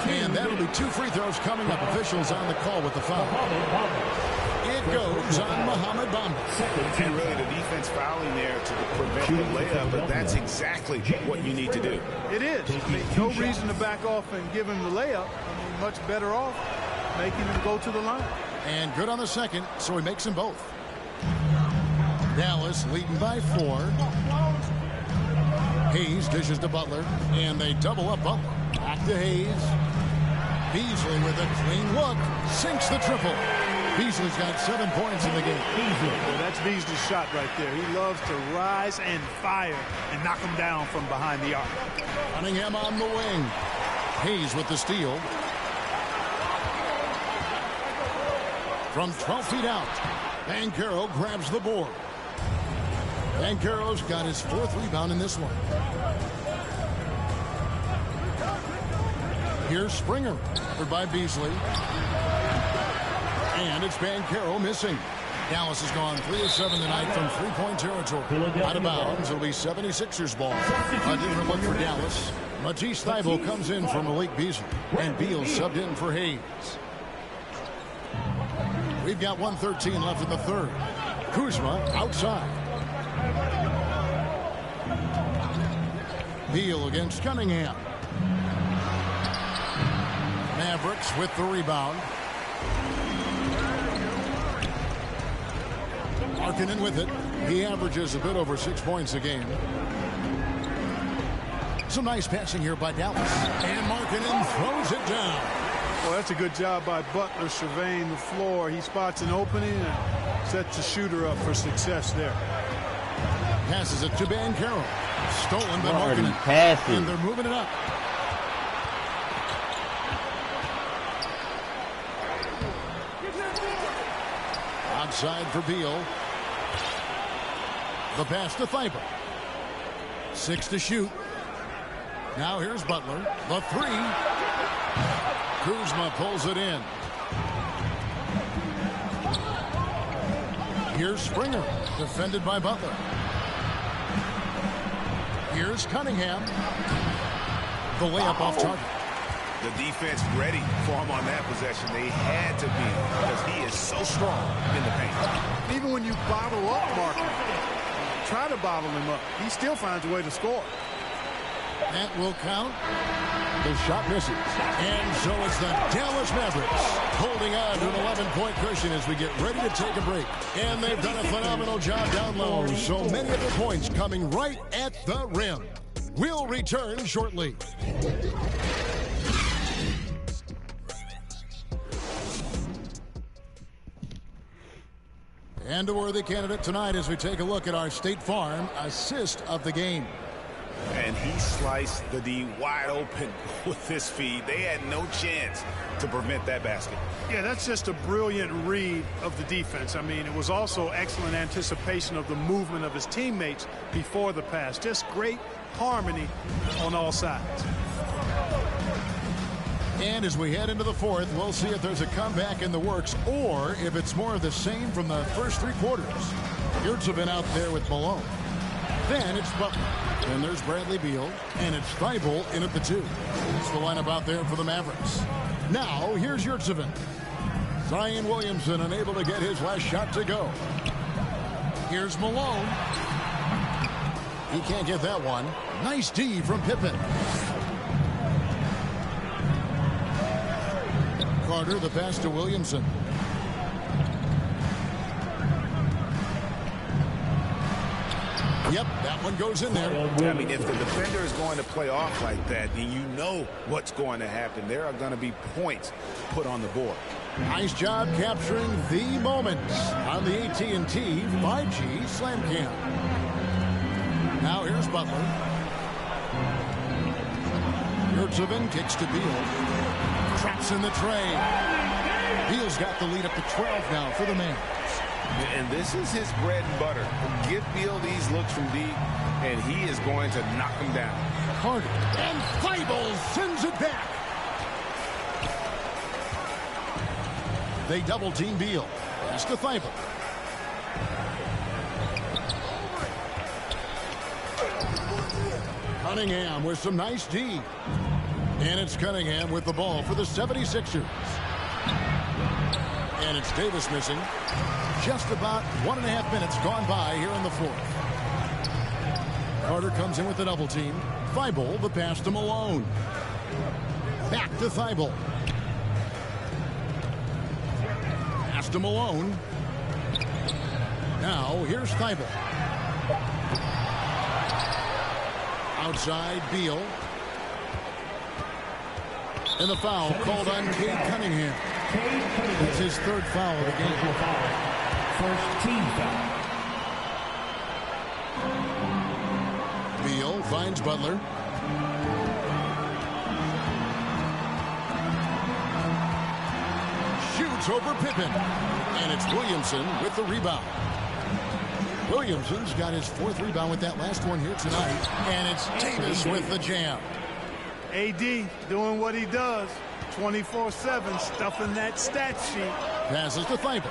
And that'll be 2 free throws coming up. Officials on the call with the foul. It goes on Mohamed Bamba. And really, the defense fouling there to prevent the layup, but that's exactly what you need to do. It is. I mean, no reason to back off and give him the layup. I mean, much better off making him go to the line. And good on the second, so he makes them both. Dallas leading by 4. Hayes dishes to Butler, and they double up Butler. Back to Hayes. Beasley with a clean look. Sinks the triple. Beasley's got 7 points in the game. Well, that's Beasley's shot right there. He loves to rise and fire and knock him down from behind the arc. Cunningham on the wing. Hayes with the steal. From 12 feet out, Banchero grabs the board. Banchero's got his 4th rebound in this one. Here's Springer, covered by Beasley. And it's Banchero missing. Dallas has gone 3 of 7 tonight from 3-point territory. Out of bounds, it'll be 76ers ball. A different look for Dallas. Matisse Thybulle comes in for Malik Beasley. And Beal subbed in for Hayes. We've got 1:13 left in the third. Kuzma outside. Beal against Cunningham. Mavericks with the rebound. Markkanen with it. He averages a bit over 6 points a game. Some nice passing here by Dallas. And Markkanen throws it down. Well, that's a good job by Butler surveying the floor. He spots an opening and sets the shooter up for success there. Passes it to Banchero. Stolen by Markkanen. And they're moving it up. Outside for Beal. The pass to Thibault. 6 to shoot. Now here's Butler. The 3. Kuzma pulls it in. Here's Springer, defended by Butler. Here's Cunningham. The layup off target. The defense ready for him on that possession. They had to be because he is so strong in the paint. Even when you bottle up Marker, try to bottle him up, he still finds a way to score. That will count. The shot misses. And so it's the Dallas Mavericks holding on to an 11-point cushion as we get ready to take a break. And they've done a phenomenal job down low. So many of the points coming right at the rim. We'll return shortly. And a worthy candidate tonight as we take a look at our State Farm assist of the game. And he sliced the D wide open with this feed. They had no chance to prevent that basket. Yeah, that's just a brilliant read of the defense. I mean, it was also excellent anticipation of the movement of his teammates before the pass. Just great harmony on all sides. And as we head into the fourth, we'll see if there's a comeback in the works or if it's more of the same from the first 3 quarters. Yurtsevin out there with Malone. Then it's Butler. Then there's Bradley Beal. And it's Thibault in at the 2. It's the lineup out there for the Mavericks. Now, here's Yurtsevin. Zion Williamson unable to get his last shot to go. Here's Malone. He can't get that one. Nice D from Pippen. Carter, the pass to Williamson. Yep, that one goes in there. I mean, if the defender is going to play off like that, then you know what's going to happen. There are going to be points put on the board. Nice job capturing the moments on the AT&T 5G Slam Cam. Now here's Butler. Yurtsevin kicks to Beal. Traps in the tray. Beal's got the lead up to 12 now for the Mavs. And this is his bread and butter. Give Beal these looks from deep, and he is going to knock them down. Carter. And Thibault sends it back. They double team Beal. Pass to Thibault. Cunningham with some nice D. And it's Cunningham with the ball for the 76ers. And it's Davis missing. Just about 1.5 minutes gone by here in the fourth. Carter comes in with the double team. Thibault, the pass to Malone. Back to Thibault. Pass to Malone. Now here's Thibault. Outside Beal. And the foul called on Cade Cunningham. That's his 3rd foul of the game. First team foul. Beal finds Butler. Shoots over Pippen. And it's Williamson with the rebound. Williamson's got his 4th rebound with that last one here tonight. And it's Davis with the jam. AD doing what he does. 24/7, stuffing that stat sheet. Passes to Thibault.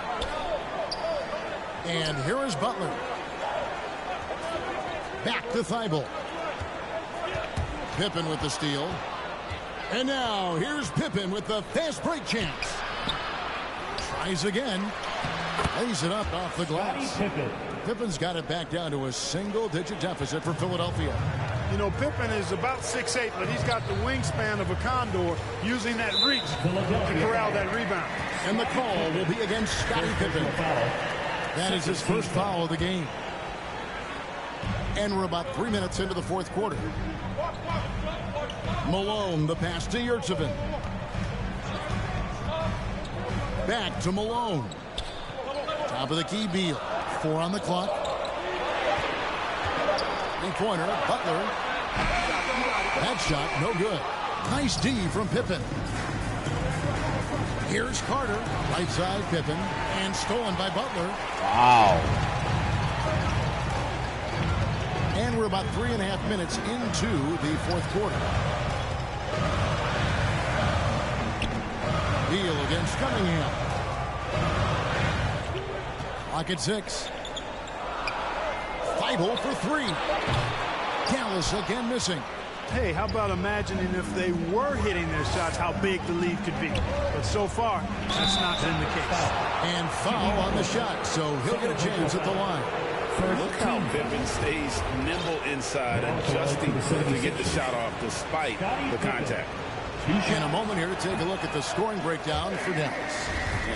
And here is Butler. Back to Thibault. Pippen with the steal. And now here's Pippen with the fast break chance. Tries again. Lays it up off the glass. Pippen's got it back down to a single-digit deficit for Philadelphia. You know, Pippen is about 6'8", but he's got the wingspan of a condor, using that reach to corral that rebound. And the call will be against Scottie Pippen. That is his 1st foul of the game. And we're about 3 minutes into the 4th quarter. Malone, the pass to Yurtsevin. Back to Malone. Top of the key, Beal. 4 on the clock. 3-pointer, Butler. That shot, no good. Nice D from Pippen. Here's Carter. Right side, Pippen. And stolen by Butler. Wow. And we're about 3.5 minutes into the fourth quarter. Beal against Cunningham. Clock at 6. Feibel for 3. Dallas again missing. Hey, how about imagining if they were hitting their shots, how big the lead could be. But so far, that's not been the case. And foul on the shot, so he'll get a chance at the line. Look how Pippen stays nimble inside, adjusting to get the shot off despite the contact. In a moment here to take a look at the scoring breakdown for Dallas.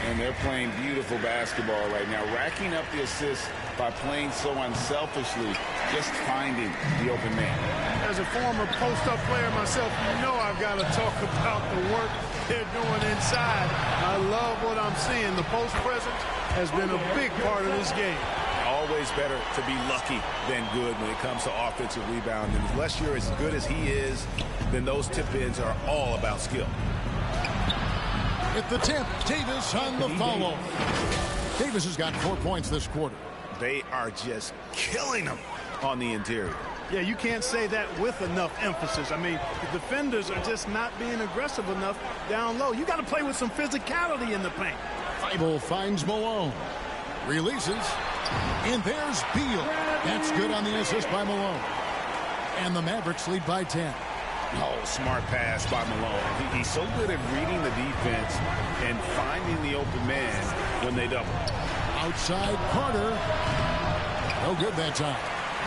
And they're playing beautiful basketball right now, racking up the assists by playing so unselfishly, just finding the open man. As a former post-up player myself, you know I've got to talk about the work they're doing inside. I love what I'm seeing. The post presence has been a big part of this game. Always better to be lucky than good when it comes to offensive rebounding. Unless you're as good as he is, then those tip-ins are all about skill. At the tip, Davis on the follow. Davis has got 4 points this quarter. They are just killing them on the interior. Yeah, you can't say that with enough emphasis. I mean, the defenders are just not being aggressive enough down low. You got to play with some physicality in the paint. Feibel finds Malone. Releases. And there's Beal. That's good on the assist by Malone. And the Mavericks lead by 10. Oh, smart pass by Malone. He's so good at reading the defense and finding the open man when they double. Outside Carter. No good that time.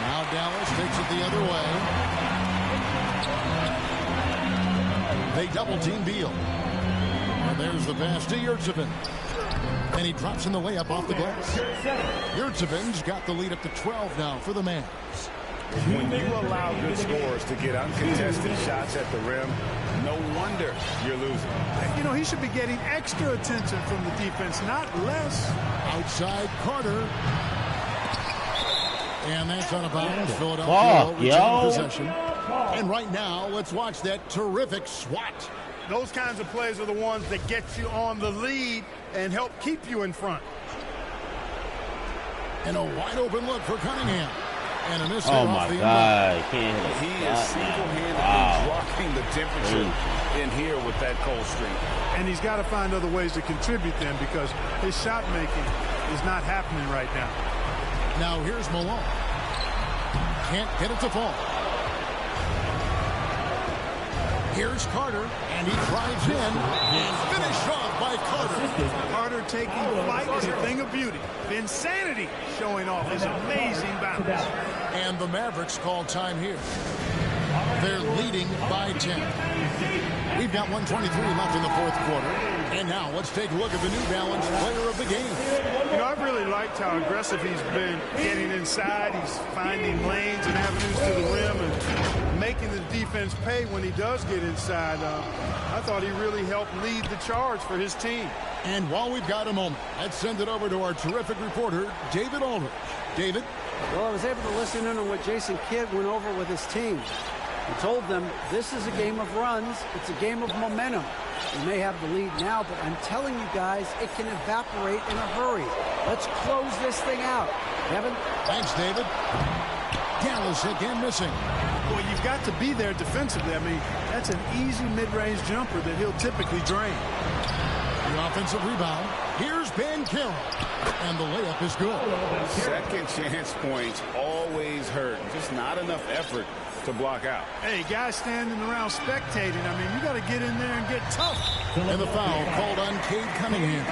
Now Dallas takes it the other way. They double team Beal. And there's the pass to Yurtsevin. And he drops in the layup off the glass. Yurtsevin's got the lead up to 12 now for the Mavs. When you allow good scorers to get uncontested shots at the rim, no wonder you're losing. You know, he should be getting extra attention from the defense, not less. Outside Carter. And that's on a bounce. Philadelphia will retain possession. And right now, let's watch that terrific swat. Those kinds of plays are the ones that get you on the lead and help keep you in front. And a wide open look for Cunningham. And a miss. Oh my God! He is single-handedly dropping the temperature in here with that cold streak. And he's got to find other ways to contribute then, because his shot making is not happening right now. Now here's Malone. Can't get it to fall. Here's Carter, and he drives in, and finished off by Carter. Carter taking flight is a thing of beauty. Insanity showing off his amazing balance. And the Mavericks call time here. They're leading by 10. We've got 1:23 left in the fourth quarter. And now let's take a look at the New Balance player of the game. You know, I've really liked how aggressive he's been getting inside. He's finding lanes and avenues to the rim and making the defense pay when he does get inside. I thought he really helped lead the charge for his team. And while we've got a moment, let's send it over to our terrific reporter, David Aldridge. David? Well, I was able to listen in on what Jason Kidd went over with his team. He told them this is a game of runs. It's a game of momentum. We may have the lead now, but I'm telling you guys, it can evaporate in a hurry. Let's close this thing out. Kevin? Thanks, David. Dallas again missing. Well, you've got to be there defensively. I mean, that's an easy mid-range jumper that he'll typically drain. The offensive rebound. Here's Ben Carroll. And the layup is good. Second chance points always hurt. Just not enough effort to block out. Hey, guys standing around spectating. I mean, you got to get in there and get tough. And the foul called on Cade Cunningham.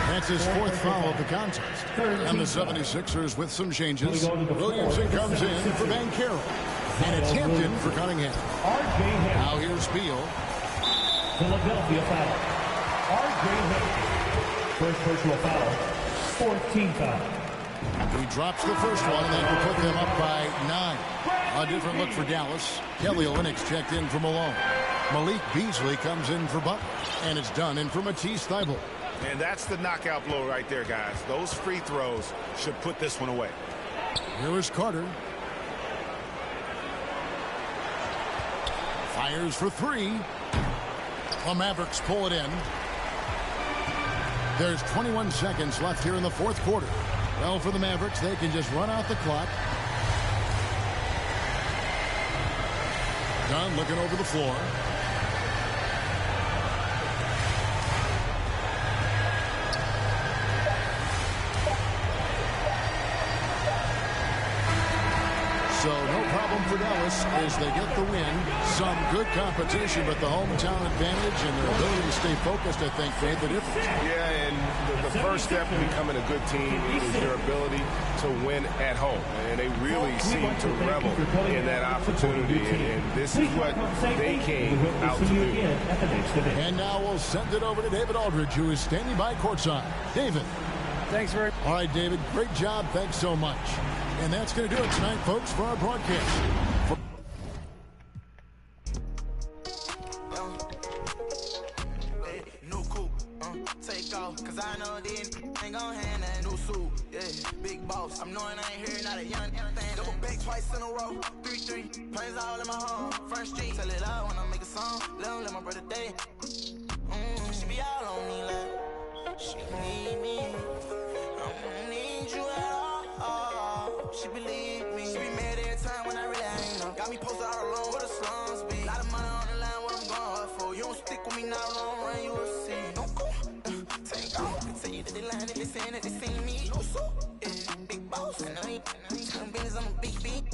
That's his fourth foul of the contest. And the 76ers with some changes. Williamson comes in for Van Carroll. And it's Hampton for Cunningham. Now here's Beal. Philadelphia foul. R.J. Hampton. First personal foul. 14 foul. He drops the first one, and that will put them up by 9. A different look for Dallas. Kelly Olynyk checked in for Malone. Malik Beasley comes in for Butler. And it's done in for Matisse Thybulle. And that's the knockout blow right there, guys. Those free throws should put this one away. Here is Carter. Fires for 3. The Mavericks pull it in. There's 21 seconds left here in the fourth quarter. Well, for the Mavericks, they can just run out the clock. Dunn looking over the floor. So no problem for Dallas as they get the win. Some good competition, but the hometown advantage and their ability to stay focused, I think, made the difference. Yeah, and the first step to becoming a good team is their ability to win at home. And they really seem to revel in that opportunity. And this is what they came out to do. And now we'll send it over to David Aldridge, who is standing by courtside. David. Thanks very much. All right, David, great job. Thanks so much. And that's going to do it tonight, folks, for our broadcast. New coupe, take off, cause I know this ain't gon' hand that new suit, yeah, big boss. I'm knowing I ain't hearing not a young thing. Double back twice in a row, 3-3, planes all in my home, front street. Tell it out when I make a song, let my brother day. She be all on me like, she need me, I don't need you at all. She believe me, she be mad every time when I really ain't know. Got me posted all alone where the slums be. Lot of money on the line, what I'm going for. You don't stick with me now, long run, you will see. Don't go, take off, they tell you that they lying if they saying that they seen me. No suit, yeah, big boss, and I ain't telling business, I'm a big beat.